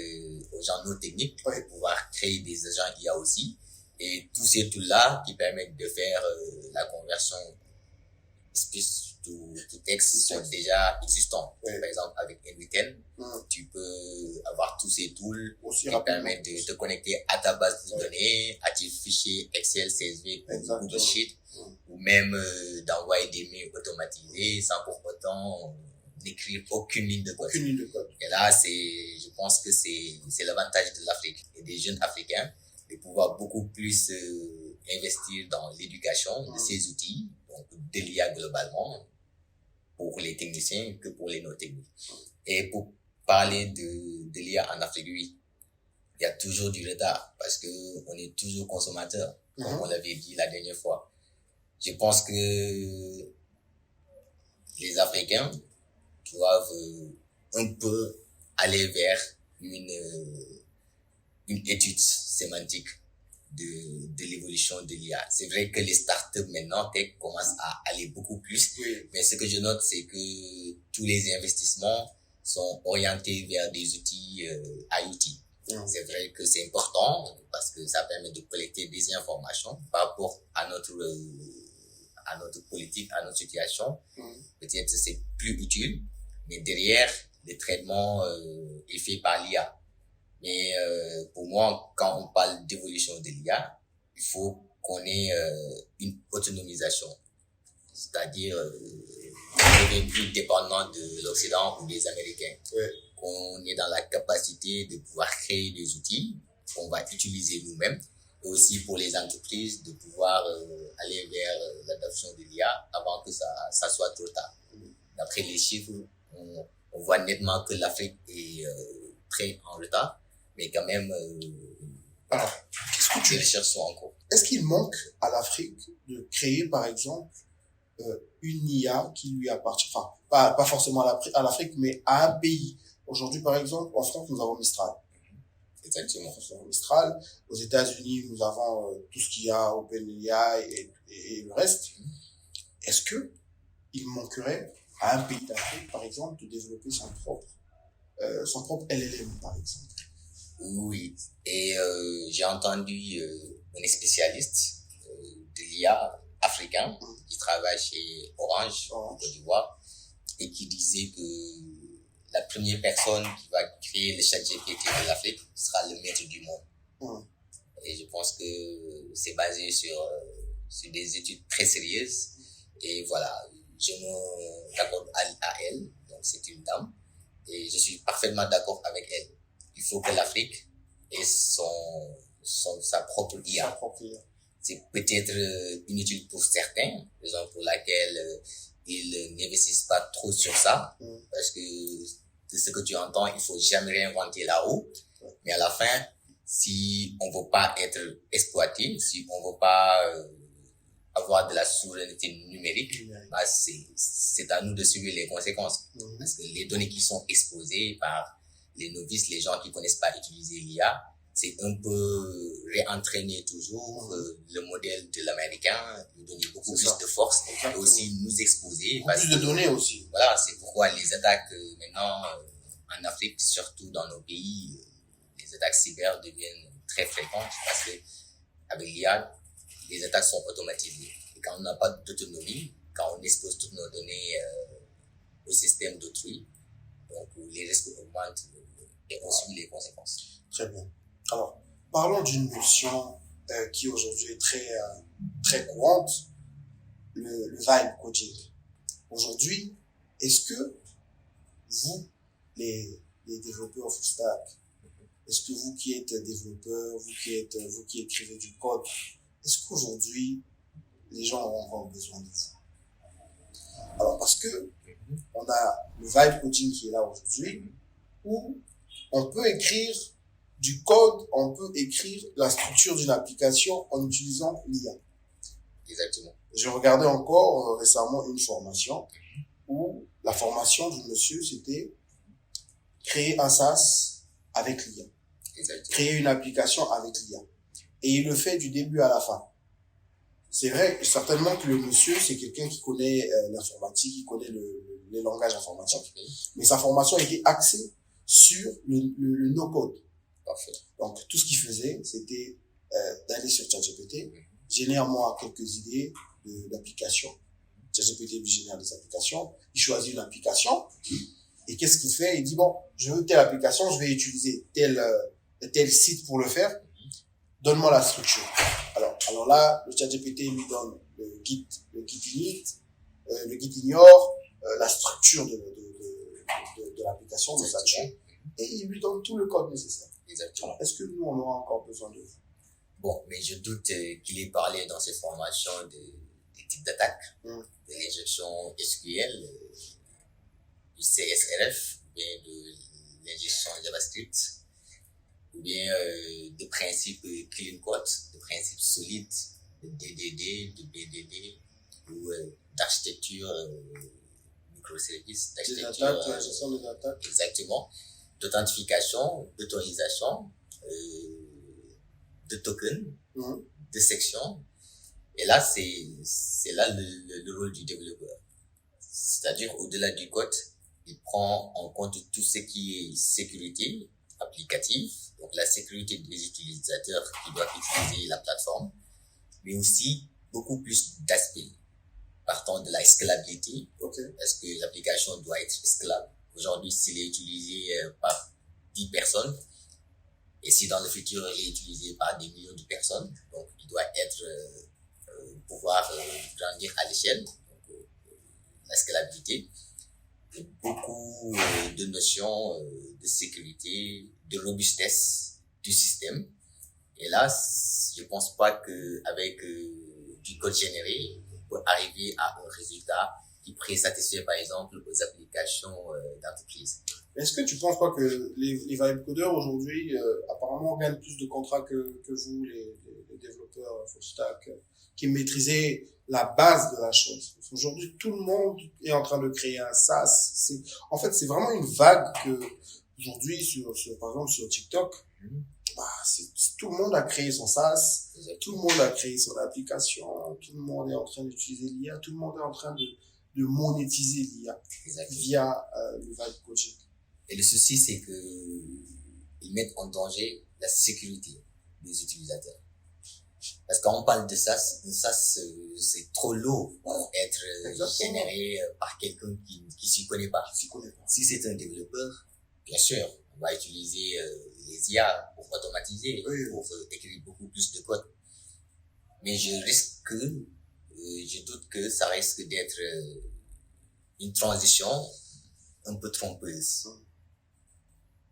aux gens non techniques de pouvoir créer des agents IA aussi. Et tous ces tools-là qui permettent de faire la conversion speech to text sont déjà existants. Par exemple, avec NVTen, tu peux avoir tous ces tools Aussi qui rapidement. permettent de te connecter à ta base de données, à tes fichiers Excel, CSV ou Exactement. Google Sheet, ou même d'envoyer des mails automatisés sans pour autant n'écrire aucune ligne de code. Aucune ligne de code. Et là, je pense que c'est l'avantage de l'Afrique et des jeunes Africains de pouvoir beaucoup plus investir dans l'éducation de ces outils, donc de l'IA globalement, pour les techniciens que pour les non-techniques. Et pour parler de l'IA en Afrique, oui, il y a toujours du retard parce que on est toujours consommateur, comme on l'avait dit la dernière fois. Je pense que les Africains doivent un peu aller vers une étude sémantique de l'évolution de l'IA. C'est vrai que les startups maintenant tech commencent à aller beaucoup plus, mais ce que je note, c'est que tous les investissements sont orientés vers des outils IoT. C'est vrai que c'est important parce que ça permet de collecter des informations par rapport à notre politique, à notre situation. Peut-être que c'est plus utile, mais derrière, le traitement est fait par l'IA. Mais pour moi, quand on parle d'évolution de l'IA, il faut qu'on ait une autonomisation. C'est-à-dire qu'on ne devienne plus dépendant de l'Occident ou des Américains. Qu'on est dans la capacité de pouvoir créer des outils qu'on va utiliser nous-mêmes. Et aussi pour les entreprises de pouvoir aller vers l'adoption de l'IA avant que ça soit trop tard. D'après les chiffres, on voit nettement que l'Afrique est très en retard. Mais quand même, Alors, les recherches sont en cours. est-ce qu'il manque à l'Afrique de créer, par exemple, une IA qui lui appartient, enfin, pas forcément à l'Afrique, mais à un pays? Aujourd'hui, par exemple, en France, nous avons Mistral. Exactement. Nous avons Mistral. Aux États-Unis, nous avons tout ce qu'il y a, OpenAI et le reste. Est-ce que il manquerait à un pays d'Afrique, par exemple, de développer son propre LLM, par exemple? Oui, et j'ai entendu un spécialiste de l'IA africain qui travaille chez Orange en Côte d'Ivoire et qui disait que la première personne qui va créer le ChatGPT de l'Afrique sera le maître du monde. Et je pense que c'est basé sur des études très sérieuses. Et voilà, je me raccorde à elle, donc c'est une dame, et je suis parfaitement d'accord avec elle. Il faut que l'Afrique ait sa propre IA. C'est peut-être inutile pour certains, raison pour laquelle ils n'investissent pas trop sur ça, parce que de ce que tu entends, il faut jamais réinventer la roue. Mais à la fin, si on veut pas être exploité, si on veut pas avoir de la souveraineté numérique, bah c'est à nous de subir les conséquences. Parce que les données qui sont exposées par les novices, les gens qui connaissent pas utiliser l'IA, c'est un peu réentraîner toujours le modèle de l'américain, lui donner beaucoup plus de force et aussi nous exposer. Plus de données aussi. Voilà, c'est pourquoi les attaques maintenant en Afrique, surtout dans nos pays, les attaques cyber deviennent très fréquentes parce que avec l'IA, les attaques sont automatisées. Et quand on n'a pas d'autonomie, quand on expose toutes nos données au système d'autrui, donc les risques augmentent et on subit les conséquences. Très bien. Alors, parlons d'une notion qui aujourd'hui est très courante, le vibe coding. Aujourd'hui, est-ce que vous, les développeurs full stack, est-ce que vous qui êtes développeurs, vous qui écrivez du code, est-ce qu'aujourd'hui, les gens ont encore besoin de vous? Alors, parce que on a le vibe coding qui est là aujourd'hui, où on peut écrire du code, on peut écrire la structure d'une application en utilisant l'IA. Exactement. Je regardais encore récemment une formation où la formation du monsieur, c'était créer un SaaS avec l'IA. Exactement. Créer une application avec l'IA. Et il le fait du début à la fin. c'est vrai, certainement que le monsieur, c'est quelqu'un qui connaît l'informatique, qui connaît les langages informatiques. Mais sa formation a été axée sur le no-code. Parfait. Donc, tout ce qu'il faisait, c'était d'aller sur ChatGPT, génère-moi quelques idées d'applications. ChatGPT lui génère des applications. Il choisit une application. Et qu'est-ce qu'il fait? Il dit, bon, je veux telle application, je vais utiliser tel site pour le faire. Donne-moi la structure. Alors là, le ChatGPT lui donne le Git init, le Git ignore, la structure de l'application, de sa chaîne, et il lui donne tout le code nécessaire. Exactement. Alors, est-ce que nous, on aura encore besoin de vous? Bon, mais je doute qu'il ait parlé dans ses formations des types d'attaques, de l'injection SQL, du CSRF, ou bien de l'injection JavaScript, ou bien de principes clean code, de principes solides, de DDD, de BDD, ou d'architecture microservices, Des d'architecture... attaques, la gestion des attaques. Exactement. D'authentification, d'autorisation, de tokens, de sections. Et là, c'est là le rôle du développeur. C'est-à-dire, au-delà du code, il prend en compte tout ce qui est sécurité applicative, donc la sécurité des utilisateurs qui doivent utiliser la plateforme, mais aussi beaucoup plus d'aspects. Partant de la scalabilité, est-ce que l'application doit être scalable? Aujourd'hui, s'il est utilisé par 10 personnes, et si dans le futur, il est utilisé par des millions de personnes, donc il doit être, pouvoir grandir à l'échelle, donc la scalabilité, et beaucoup de notions de sécurité, de robustesse du système. Et là, je pense pas que avec du code généré, on peut arriver à un résultat qui pourrait satisfaire, par exemple, aux applications d'entreprise. Est-ce que tu penses pas que les vibe codeurs aujourd'hui, apparemment, gagnent plus de contrats que vous, les développeurs full stack, qui maîtrisez la base de la chose? Aujourd'hui, tout le monde est en train de créer un SaaS. En fait, c'est vraiment une vague que, aujourd'hui, par exemple, sur TikTok, tout le monde a créé son SaaS, tout le monde a créé son application, tout le monde est en train d'utiliser l'IA, tout le monde est en train de monétiser l'IA via le vibe coaching. Et le souci, c'est que ils mettent en danger la sécurité des utilisateurs. Parce que quand on parle de SaaS, c'est trop lourd pour être généré par quelqu'un qui s'y connaît pas. Si c'est un développeur, bien sûr, on va utiliser les IA pour automatiser, pour écrire beaucoup plus de code. Mais je doute que ça risque d'être une transition un peu trompeuse.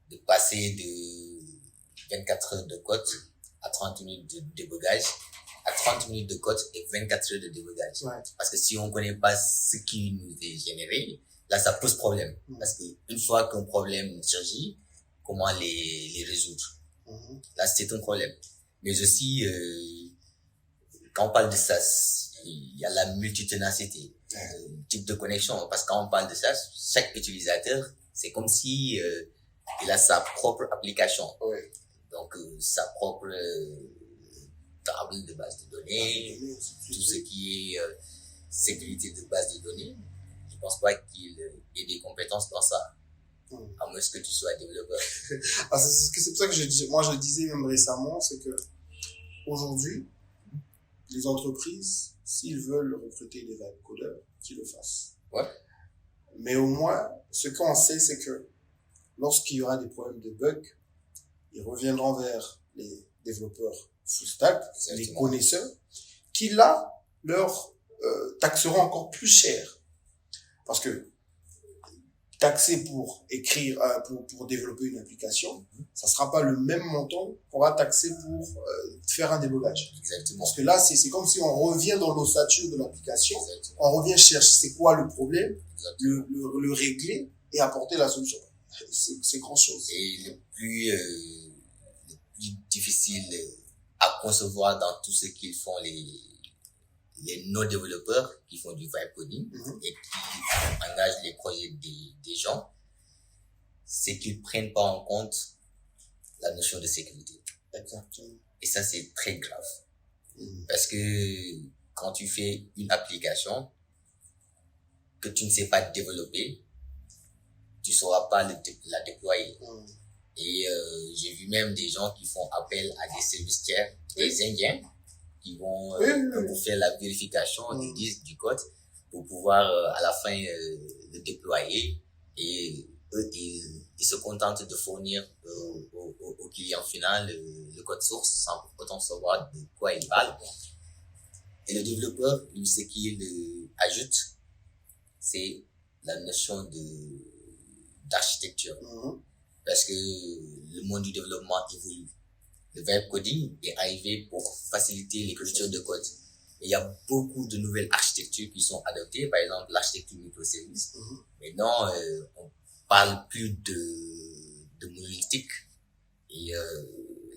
De passer de 24 heures de code à 30 minutes de débogage, à 30 minutes de code et 24 heures de débogage. Parce que si on connaît pas ce qui nous est généré, là, ça pose problème. Parce que une fois qu'un problème surgit, comment les résoudre? Là, c'est un problème. Mais aussi, quand on parle de SaaS, il y a la multitenacité, type de connexion. Parce que quand on parle de SaaS, chaque utilisateur, c'est comme si il a sa propre application. Donc, sa propre table de base de données, tout ce qui est sécurité de base de données. Je pense pas qu'il ait des compétences dans ça. À moins que tu sois développeur. C'est pour ça que je le disais même récemment, c'est que aujourd'hui, les entreprises, s'ils veulent recruter des vibe codeurs, qu'ils le fassent. Mais au moins, ce qu'on sait, c'est que lorsqu'il y aura des problèmes de bugs, ils reviendront vers les développeurs full stack, les connaisseurs, qui là, leur taxeront encore plus cher. Parce que taxer pour écrire, pour développer une application, ça sera pas le même montant qu'on va taxer pour faire un débogage. Exactement. Parce que là, c'est comme si on revient dans l'ossature de l'application, on revient chercher c'est quoi le problème, le régler et apporter la solution. C'est grand chose. Et le plus difficile à concevoir dans tout ce qu'ils font les non-développeurs qui font du vibe coding et qui engagent les projets des gens, c'est qu'ils prennent pas en compte la notion de sécurité. Exactement. Et ça, c'est très grave. Parce que quand tu fais une application que tu ne sais pas développer, tu sauras pas la déployer. Et j'ai vu même des gens qui font appel à des services tiers, des Indiens, qui vont pour faire la vérification du code pour pouvoir à la fin le déployer. Et eux, ils se contentent de fournir au client final le code source sans autant savoir de quoi il parle. Et le développeur, lui, ce qu'il ajoute, c'est la notion d'architecture. Parce que le monde du développement évolue. Le vibe coding est arrivé pour faciliter l'écriture de code. Et il y a beaucoup de nouvelles architectures qui sont adoptées, par exemple l'architecture microservice. Maintenant, on parle plus de monolithique. Et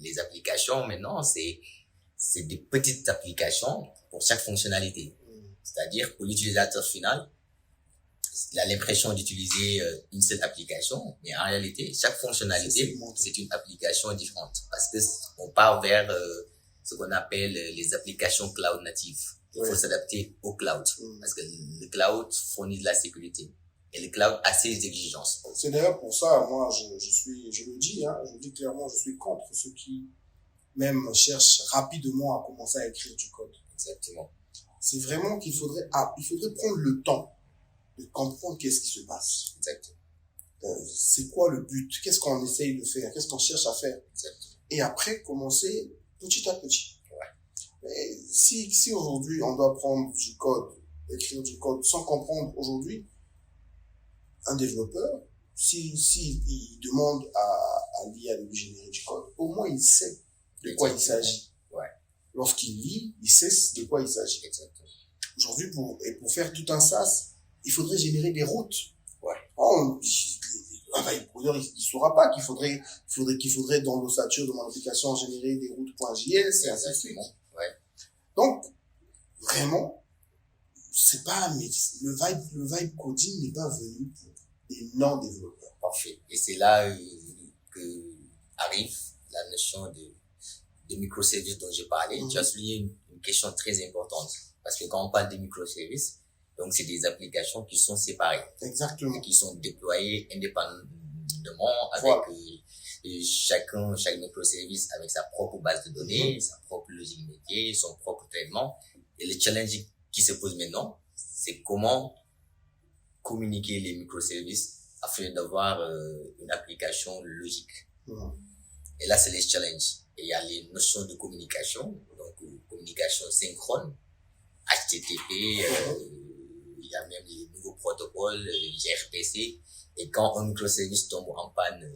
les applications, maintenant, c'est des petites applications pour chaque fonctionnalité. C'est-à-dire, pour l'utilisateur final, il a l'impression d'utiliser une seule application, mais en réalité, chaque fonctionnalité, c'est une application différente. Parce que on part vers ce qu'on appelle les applications cloud natives. Il faut s'adapter au cloud. Parce que le cloud fournit de la sécurité. Et le cloud a ses exigences. C'est d'ailleurs pour ça, moi, je le dis clairement, je suis contre ceux qui même cherchent rapidement à commencer à écrire du code. Exactement. C'est vraiment qu'il faudrait prendre le temps de comprendre qu'est-ce qui se passe. Exactement. C'est quoi le but? Qu'est-ce qu'on essaye de faire? Qu'est-ce qu'on cherche à faire? Exactement. Et après, commencer petit à petit. Ouais. Mais si aujourd'hui, on doit prendre du code, écrire du code sans comprendre aujourd'hui, un développeur, si il demande à l'IA de lui générer du code, au moins il sait de quoi il s'agit. Ouais. Lorsqu'il lit, il sait de quoi il s'agit. Exactement. Aujourd'hui, pour faire tout un SaaS, il faudrait générer des routes. Ouais. Il saura pas qu'il faudrait dans l'ossature de mon application générer des routes.js et ainsi de suite. Ouais. Donc, vraiment, c'est pas, mais le vibe coding n'est pas venu pour des non-développeurs. Parfait. Et c'est là que arrive la notion de microservices dont j'ai parlé. Tu as souligné une question très importante. Parce que quand on parle de microservices, donc c'est des applications qui sont séparées. Exactement. Qui sont déployées indépendamment avec chaque microservice avec sa propre base de données, sa propre logique métier, son propre traitement. Et le challenge qui se pose maintenant, c'est comment communiquer les microservices afin d'avoir une application logique. Et là, c'est les challenges. Et il y a les notions de communication, donc communication synchrone, HTTP, il y a même les nouveaux protocoles, gRPC. Et quand un microservice tombe en panne,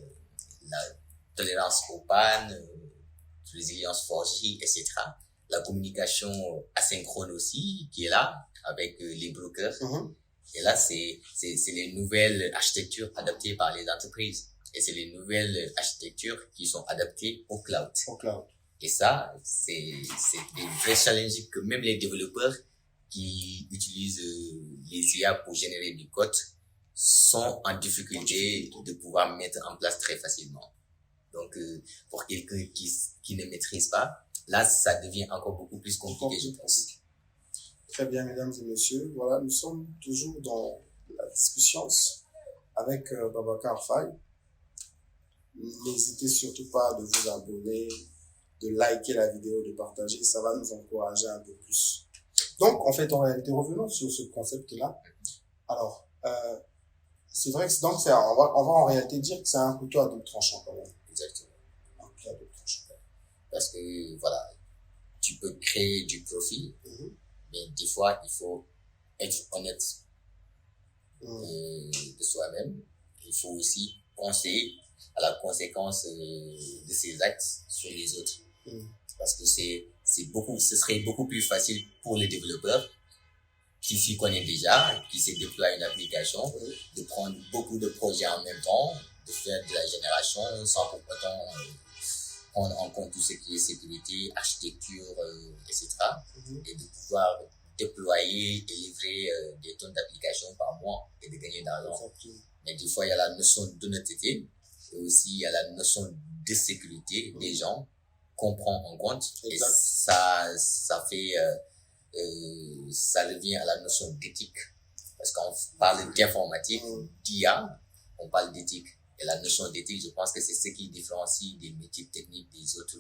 la tolérance aux pannes, résilience 4G, etc. La communication asynchrone aussi, qui est là, avec les brokers. Et là, c'est les nouvelles architectures adaptées par les entreprises. Et c'est les nouvelles architectures qui sont adaptées au cloud. Et ça, c'est des vrais challenges que même les développeurs qui utilisent les IA pour générer du code sont en difficulté de pouvoir mettre en place très facilement. Donc, pour quelqu'un qui ne maîtrise pas, là, ça devient encore beaucoup plus compliqué, je pense. Très bien, mesdames et messieurs. Voilà, nous sommes toujours dans la discussion avec Babacar Faye. N'hésitez surtout pas de vous abonner, de liker la vidéo, de partager. Ça va nous encourager un peu plus. Donc, en fait, en réalité, revenons sur ce concept-là. Alors, c'est vrai que donc, on va en réalité dire que c'est un couteau à double tranchant quand même. Exactement. Un couteau à double tranchant. Parce que, voilà, tu peux créer du profit, mais des fois, il faut être honnête de soi-même. Il faut aussi penser à la conséquence de ses actes sur les autres. Parce que ce serait beaucoup plus facile pour les développeurs qui s'y connaissent déjà, qui se déploient une application, de prendre beaucoup de projets en même temps, de faire de la génération sans pour autant prendre en compte tout ce qui est sécurité, architecture, etc. Et de pouvoir déployer et livrer des tonnes d'applications par mois et de gagner de l'argent. Mais des fois, il y a la notion d'honnêteté et aussi il y a la notion de sécurité des gens qu'on prend en compte. Et ça fait ça revient à la notion d'éthique. Parce qu'on parle d'informatique, d'IA, on parle d'éthique. Et la notion d'éthique, je pense que c'est ce qui différencie des métiers techniques des autres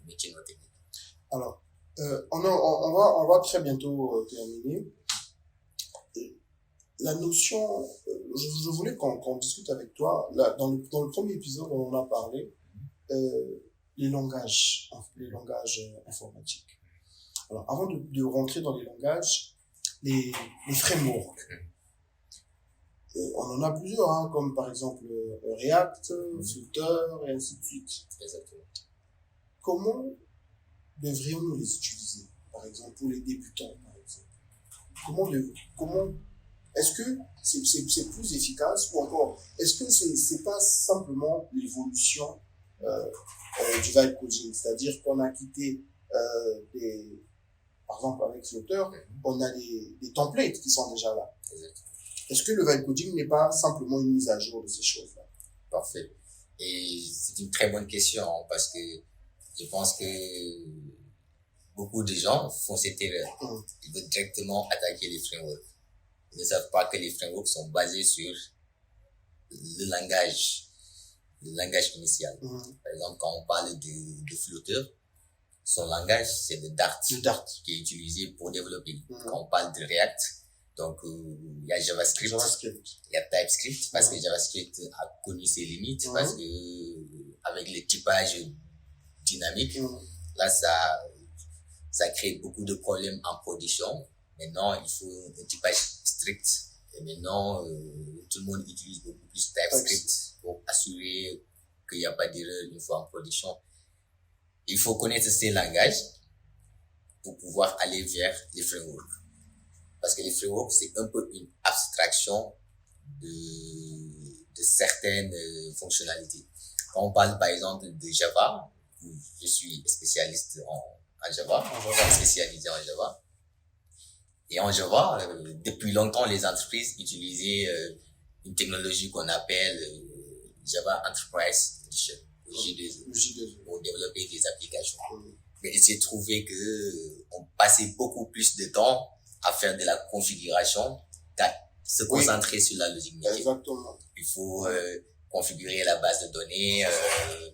métiers non techniques. Alors, on va très bientôt terminer. La notion, je voulais qu'on discute avec toi, là, dans le premier épisode, on en a parlé, les langages informatiques. Alors, avant de rentrer dans les langages, les frameworks. On en a plusieurs, hein, comme par exemple React, Flutter, et ainsi de suite. Exactement. Comment devrions-nous les utiliser? Par exemple, pour les débutants, par exemple. Comment est-ce que c'est plus efficace ou encore, est-ce que c'est pas simplement l'évolution du vibe coding? C'est-à-dire qu'on a quitté par exemple avec Flutter, on a des templates qui sont déjà là. Exactement. Est-ce que le vibe coding n'est pas simplement une mise à jour de ces choses-là? Parfait. Et c'est une très bonne question parce que je pense que beaucoup de gens font cette erreur. Ils veulent directement attaquer les frameworks. Ils ne savent pas que les frameworks sont basés sur le langage initial. Par exemple, quand on parle de Flutter, son langage, c'est le Dart, qui est utilisé pour développer. Quand on parle de React, donc il y a JavaScript, il y a TypeScript, parce que JavaScript a connu ses limites, parce que avec le typage dynamique, là, ça crée beaucoup de problèmes en production. Maintenant, il faut un typage strict. Et maintenant, tout le monde utilise beaucoup plus TypeScript pour assurer qu'il n'y a pas d'erreur une fois en production. Il faut connaître ces langages pour pouvoir aller vers les frameworks. Parce que les frameworks, c'est un peu une abstraction de certaines fonctionnalités. Quand on parle par exemple de Java, je suis spécialiste en Java, spécialisé en Java. Et en Java, depuis longtemps, les entreprises utilisaient une technologie qu'on appelle Java Enterprise Edition, J2E, pour développer des applications. Mais il s'est trouvé que on passait beaucoup plus de temps à faire de la configuration qu'à se concentrer sur la logique métier. Exactement. Il faut configurer la base de données,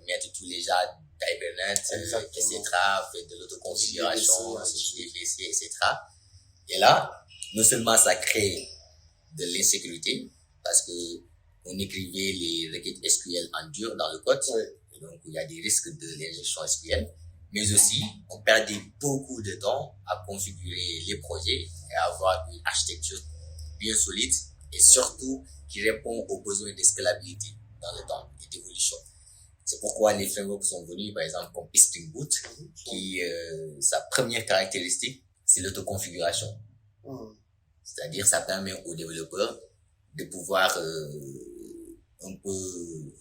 mettre tous les gens d'Hibernate, etc., faire de l'autoconfiguration, JDBC, etc. Et là, non seulement ça crée de l'insécurité, parce que on écrivait les requêtes SQL en dur dans le code, et donc il y a des risques de l'injection SQL, mais aussi on perdait beaucoup de temps à configurer les projets et à avoir une architecture bien solide et surtout qui répond aux besoins de scalabilité dans le temps et d'évolution. C'est pourquoi les frameworks sont venus, par exemple, comme Spring Boot, qui, sa première caractéristique, c'est l'autoconfiguration. C'est-à-dire, ça permet aux développeurs de pouvoir un peu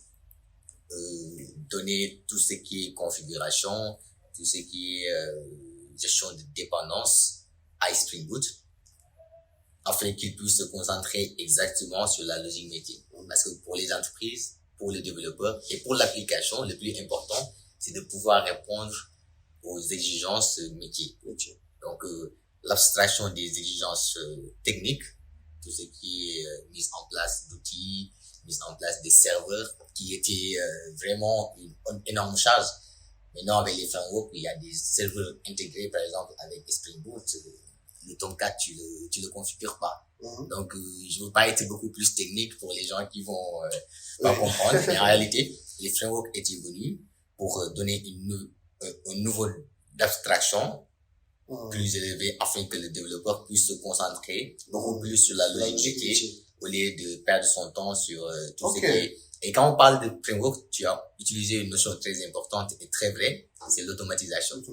donner tout ce qui est configuration, tout ce qui est gestion de dépendance à Spring Boot, afin qu'ils puissent se concentrer exactement sur la logique métier. Parce que pour les entreprises, pour les développeurs et pour l'application, le plus important, c'est de pouvoir répondre aux exigences métiers. Donc, l'abstraction des exigences techniques, tout ce qui est mise en place d'outils, mise en place des serveurs, qui étaient vraiment une énorme charge. Maintenant, avec les frameworks, il y a des serveurs intégrés, par exemple, avec Spring Boot. Le Tomcat, tu le configures pas. Donc, je veux pas être beaucoup plus technique pour les gens qui vont pas comprendre. Mais en réalité, les frameworks étaient venus pour donner un niveau d'abstraction plus élevé afin que le développeur puisse se concentrer beaucoup plus sur la logique métier au lieu de perdre son temps sur tout ce qui est. Et quand on parle de framework, tu as utilisé une notion très importante et très vraie, c'est l'automatisation.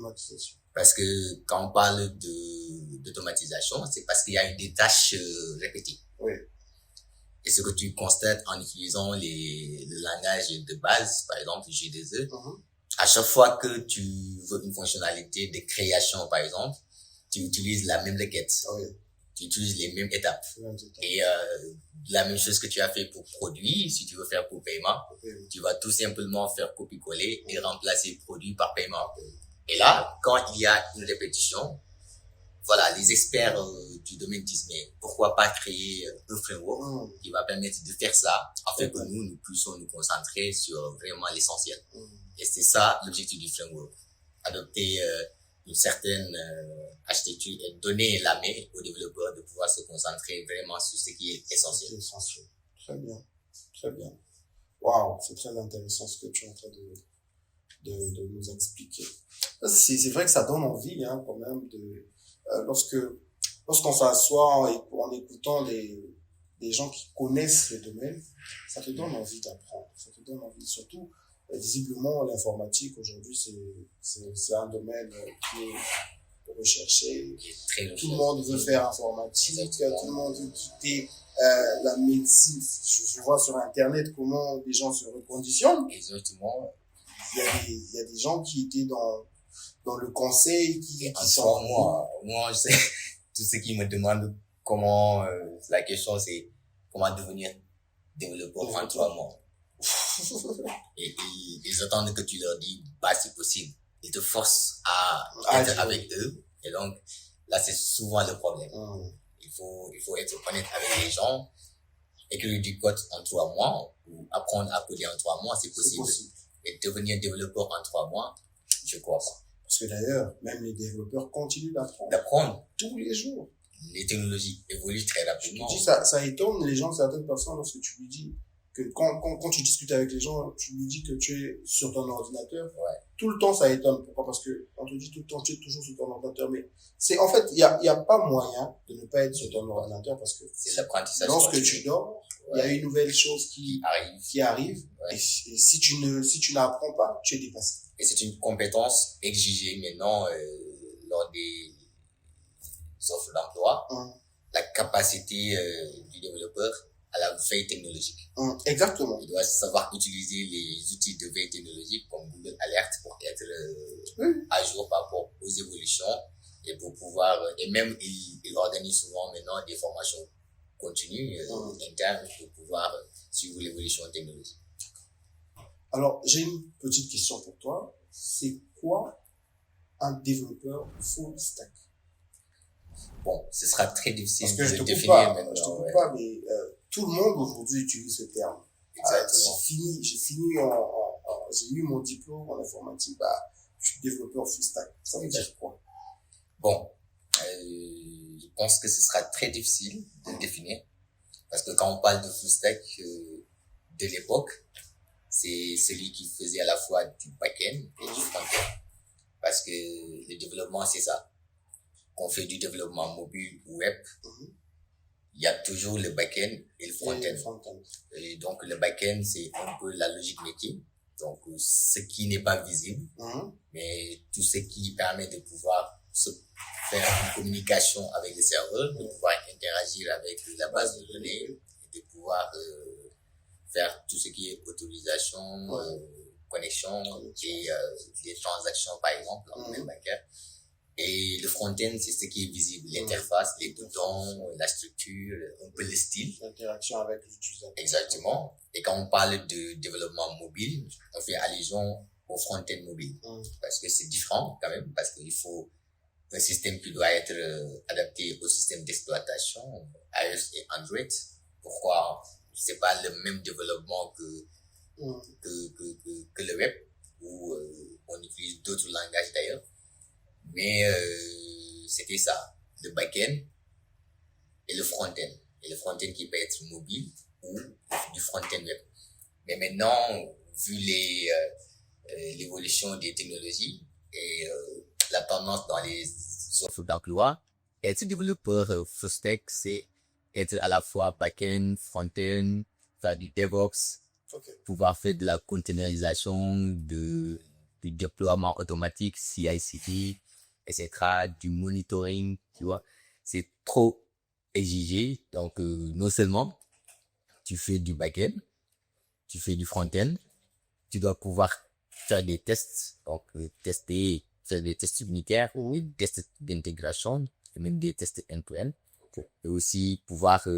Parce que quand on parle d'automatisation, c'est parce qu'il y a des tâches répétées. Et ce que tu constates en utilisant le langage de base, par exemple J2E, à chaque fois que tu veux une fonctionnalité de création, par exemple, tu utilises la même requête. Tu utilises les mêmes étapes. Et la même chose que tu as fait pour produit, si tu veux faire pour paiement, tu vas tout simplement faire copier-coller et remplacer produit par paiement. Et là, quand il y a une répétition, voilà, les experts du domaine disent, mais pourquoi pas créer un framework qui va permettre de faire ça, afin que nous puissions nous concentrer sur vraiment l'essentiel. Et c'est ça l'objectif du framework. Adopter une certaine architecture et donner la main aux développeurs de pouvoir se concentrer vraiment sur ce qui est essentiel. C'est essentiel. Très bien. Très bien. Waouh, c'est très intéressant ce que tu es en train de nous expliquer. C'est vrai que ça donne envie, hein, quand même, lorsqu'on s'assoit en écoutant des gens qui connaissent le domaine, ça te donne envie d'apprendre. Ça te donne envie, surtout, visiblement, l'informatique, aujourd'hui, c'est un domaine qui est recherché. Tout le monde veut faire informatique, tout le monde veut quitter la médecine. Je vois sur Internet comment les gens se reconditionnent. Exactement. Il y a des gens qui étaient dans le conseil, qui sont... Moi, je sais, tout ce qui me demande comment, la question c'est comment devenir développeur en 3 mois. et ils attendent que tu leur dis, bah, c'est possible. Ils te forcent à être avec eux. Et donc, là, c'est souvent le problème. Il faut être honnête avec les gens. Écrire du code en 3 mois ou apprendre à coder en 3 mois, c'est possible. Et devenir développeur en 3 mois, je crois pas. Parce que d'ailleurs, même les développeurs continuent d'apprendre. D'apprendre. Tous les jours. Les technologies évoluent très rapidement. Je te dis, ça étonne les gens, certaines personnes, lorsque tu lui dis que quand tu discutes avec les gens, tu lui dis que tu es sur ton ordinateur. Ouais. Tout le temps, ça étonne. Pourquoi? Parce que on te dit tout le temps, tu es toujours sur ton ordinateur. Mais c'est, en fait, il y a pas moyen de ne pas être sur ton ordinateur parce que c'est l'apprentissage. Lorsque tu dors, il y a une nouvelle chose qui arrive. Ouais. Et si tu n'apprends pas, tu es dépassé. Et c'est une compétence exigée maintenant, lors des offres d'emploi. La capacité, du développeur à la veille technologique. Exactement. Il doit savoir utiliser les outils de veille technologique comme Google Alert pour être à jour par rapport aux évolutions et pour pouvoir, et même il organise souvent maintenant des formations continues, internes pour pouvoir suivre l'évolution technologique. Alors, j'ai une petite question pour toi. C'est quoi un développeur full stack? Bon, ce sera très difficile de définir maintenant. Je te coupe pas, mais tout le monde aujourd'hui utilise ce terme. Exactement. J'ai eu mon diplôme en informatique, je suis développeur full stack. Ça veut dire quoi? Bon, je pense que ce sera très difficile de le définir. Parce que quand on parle de full stack de l'époque, c'est celui qui faisait à la fois du back-end et du front-end. Parce que le développement, c'est ça. Qu'on fait du développement mobile ou web, il y a toujours le back-end et le front-end. Et donc, le back-end, c'est un peu la logique métier. Donc, ce qui n'est pas visible, mais tout ce qui permet de pouvoir se faire une communication avec le serveur, de pouvoir interagir avec la base de données, et de pouvoir faire tout ce qui est autorisation, connexion et des transactions, par exemple, en domaine bancaire. Et le front-end, c'est ce qui est visible, l'interface, les boutons, la structure, un peu le style. L'interaction avec l'utilisateur. Exactement. Et quand on parle de développement mobile, on fait allusion au front-end mobile. Parce que c'est différent quand même, parce qu'il faut un système qui doit être adapté au système d'exploitation, iOS et Android. Pourquoi? C'est pas le même développement que le web, où on utilise d'autres langages d'ailleurs. Mais c'était ça, le back-end et le front-end. Et le front-end qui peut être mobile ou du front-end web. Mais maintenant, vu l'évolution des technologies et la tendance dans les offres d'emploi, être développeur full stack, c'est être à la fois back-end, front-end, faire du DevOps, pouvoir faire de la containerisation, du déploiement automatique, CI/CD, etc., du monitoring, tu vois. C'est trop exigé. Donc, non seulement tu fais du back-end, tu fais du front-end, tu dois pouvoir faire des tests, donc faire des tests unitaires, des tests d'intégration, et même des tests end-to-end, et aussi pouvoir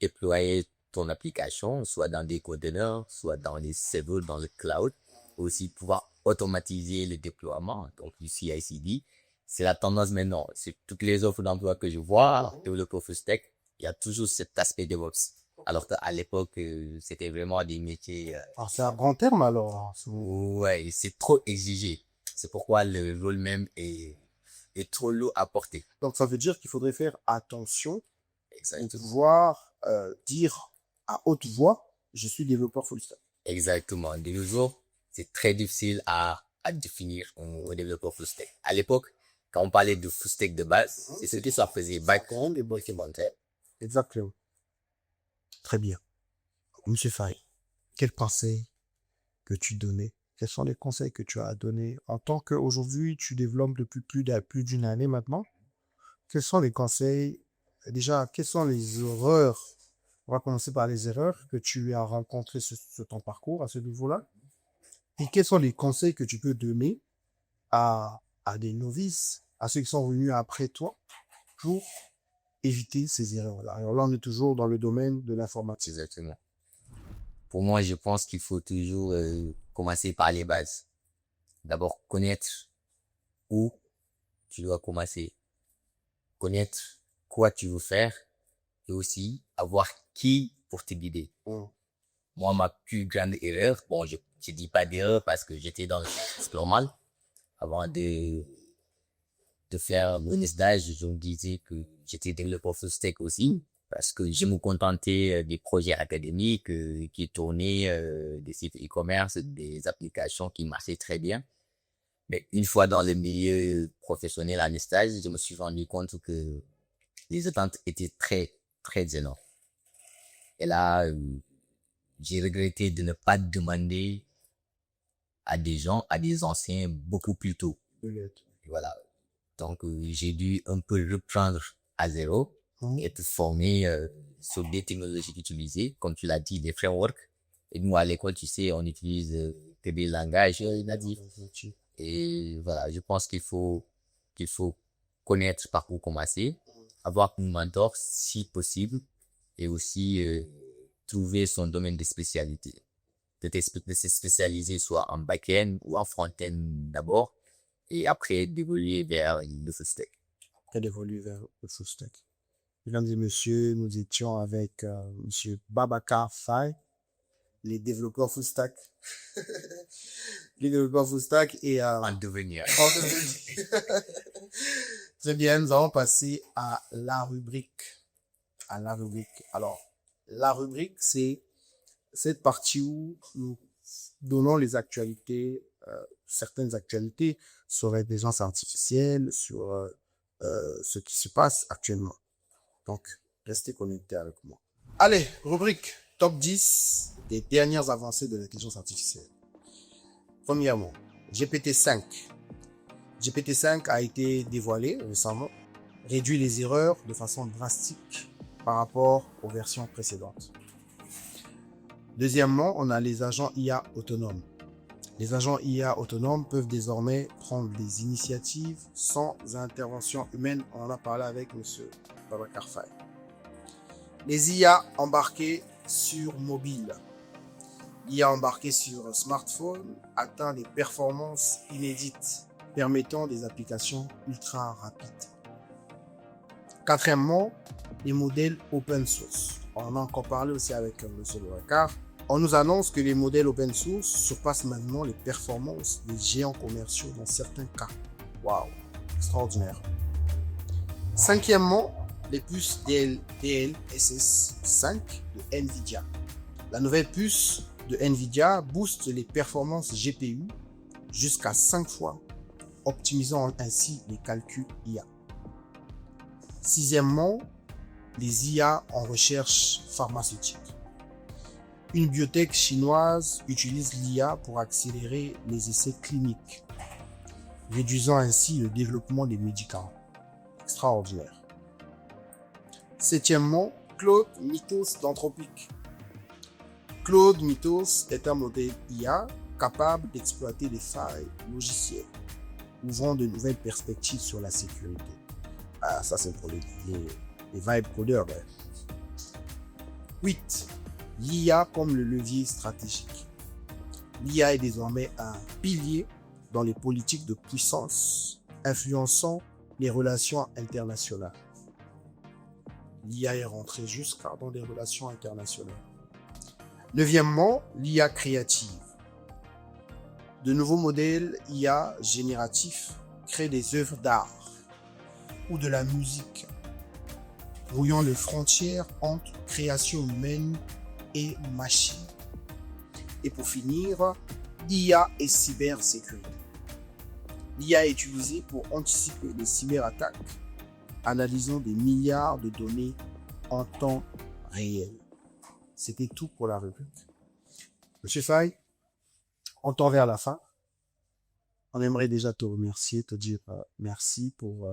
déployer ton application, soit dans des containers, soit dans des serveurs, dans le cloud, aussi pouvoir automatiser le déploiement, donc du CI/CD, c'est la tendance maintenant. C'est toutes les offres d'emploi que je vois, développeur full stack, il y a toujours cet aspect DevOps. Alors qu'à l'époque, c'était vraiment des métiers, Alors, c'est un grand terme, alors. ouais, c'est trop exigé. C'est pourquoi le rôle même est trop lourd à porter. Donc, ça veut dire qu'il faudrait faire attention pour Exactement. pouvoir dire à haute voix, je suis développeur full stack. Exactement. De nos jours, c'est très difficile à définir un développeur full stack. À l'époque, quand on parlait de full stack de base, c'est ce qui ça faisait back-end et front-end. Exactement. Très bien. Monsieur Faye, quel conseil que tu donnais? Quels sont les conseils que tu as à donner en tant qu'aujourd'hui, tu développes depuis plus d'une année maintenant? Quels sont les conseils? Déjà, quelles sont les erreurs? On va commencer par les erreurs que tu as rencontrées sur ton parcours à ce niveau-là. Et quels sont les conseils que tu peux donner à des novices, à ceux qui sont venus après toi, pour éviter ces erreurs-là? Alors là, on est toujours dans le domaine de l'informatique. Exactement. Pour moi, je pense qu'il faut toujours commencer par les bases. D'abord, connaître où tu dois commencer. Connaître quoi tu veux faire et aussi avoir qui pour te guider. Moi, ma plus grande erreur, bon, je dis pas d'erreur parce que j'étais dans le normal. Avant de faire mon stage, je me disais que j'étais développeur full stack aussi parce que je me contentais des projets académiques qui tournaient, des sites e-commerce, des applications qui marchaient très bien. Mais une fois dans le milieu professionnel en stage, je me suis rendu compte que les attentes étaient très, très énormes. Et là, j'ai regretté de ne pas demander à des gens, à des anciens beaucoup plus tôt. Voilà. Donc, j'ai dû un peu reprendre à zéro, être formé sur des technologies utilisées, comme tu l'as dit, des frameworks. Et nous, à l'école, tu sais, on utilise que des langages natifs. Et voilà, je pense qu'il faut connaître par où commencer, avoir un mentor si possible, et aussi trouver son domaine de spécialité. De se spécialiser soit en back-end ou en front-end d'abord, et après d'évoluer vers le full stack. Après d'évoluer vers le full stack. Mesdames et messieurs, nous étions avec monsieur Babacar Faye, les développeurs full stack. Les développeurs full stack et En devenir. Très bien, nous allons passer à la rubrique. Alors, la rubrique, c'est cette partie où nous donnons les actualités, certaines actualités sur l'intelligence artificielle, sur ce qui se passe actuellement. Donc, restez connectés avec moi. Allez, rubrique top 10 des dernières avancées de l'intelligence artificielle. Premièrement, GPT-5. GPT-5 a été dévoilé récemment, réduit les erreurs de façon drastique par rapport aux versions précédentes. Deuxièmement, on a les agents IA autonomes. Les agents IA autonomes peuvent désormais prendre des initiatives sans intervention humaine. On en a parlé avec M. Babacar Faye. Les IA embarquées sur mobile. L'IA embarquée sur smartphone atteint des performances inédites, permettant des applications ultra rapides. Quatrièmement, les modèles open source. On en a encore parlé aussi avec M. Babacar. On nous annonce que les modèles open source surpassent maintenant les performances des géants commerciaux dans certains cas. Waouh, extraordinaire. Cinquièmement, les puces DLSS 5 de NVIDIA. La nouvelle puce de NVIDIA booste les performances GPU jusqu'à 5 fois, optimisant ainsi les calculs IA. Sixièmement, les IA en recherche pharmaceutique. Une biotech chinoise utilise l'IA pour accélérer les essais cliniques, réduisant ainsi le développement des médicaments. Extraordinaire. Septièmement, Claude Mythos d'Anthropic. Claude Mythos est un modèle IA capable d'exploiter des failles logicielles, ouvrant de nouvelles perspectives sur la sécurité. Ah, ça c'est pour les vibe codeurs. 8. L'IA comme le levier stratégique. L'IA est désormais un pilier dans les politiques de puissance influençant les relations internationales. L'IA est rentrée jusqu'à dans les relations internationales. Neuvièmement, l'IA créative. De nouveaux modèles IA génératifs créent des œuvres d'art ou de la musique, brouillant les frontières entre création humaine et machine. Et pour finir, IA et cybersécurité. L'IA est utilisée pour anticiper les cyberattaques, analysant des milliards de données en temps réel. C'était tout pour la rubrique. Monsieur Faye, on tend vers la fin. On aimerait déjà te remercier, te dire merci pour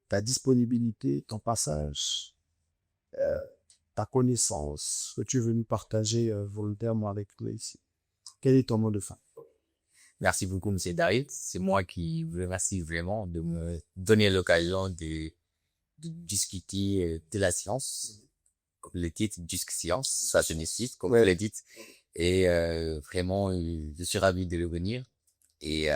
ta disponibilité, ton passage, ta connaissance que tu es venu partager volontairement avec nous ici. Quel est ton mot de fin? Merci beaucoup, Monsieur David. C'est moi qui vous remercie vraiment de me donner l'occasion de discuter de la science. Comme le titre, discussion, ça se nécessite, comme vous le dites. Et vraiment, je suis ravi de revenir. Et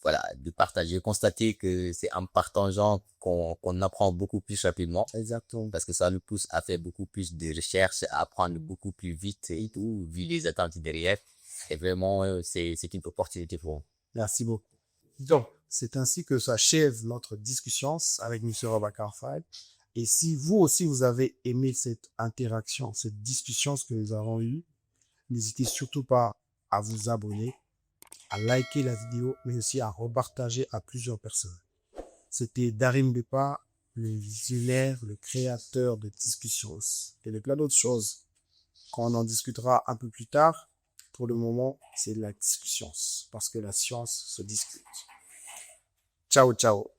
voilà, de partager, constater que c'est en partageant qu'on apprend beaucoup plus rapidement. Exactement. Parce que ça nous pousse à faire beaucoup plus de recherches, à apprendre beaucoup plus vite et tout, vu les attentes derrière. Et vraiment, c'est une opportunité pour nous. Merci beaucoup. Donc, c'est ainsi que s'achève notre discussion avec M. Robakar Faye. Et si vous aussi, vous avez aimé cette interaction, cette discussion que nous avons eue, n'hésitez surtout pas à vous abonner, à liker la vidéo, mais aussi à repartager à plusieurs personnes. C'était Darim Bepa, le visionnaire, le créateur de Discussions et de plein d'autres choses qu'on en discutera un peu plus tard. Pour le moment, c'est la discussion parce que la science se discute. Ciao, ciao.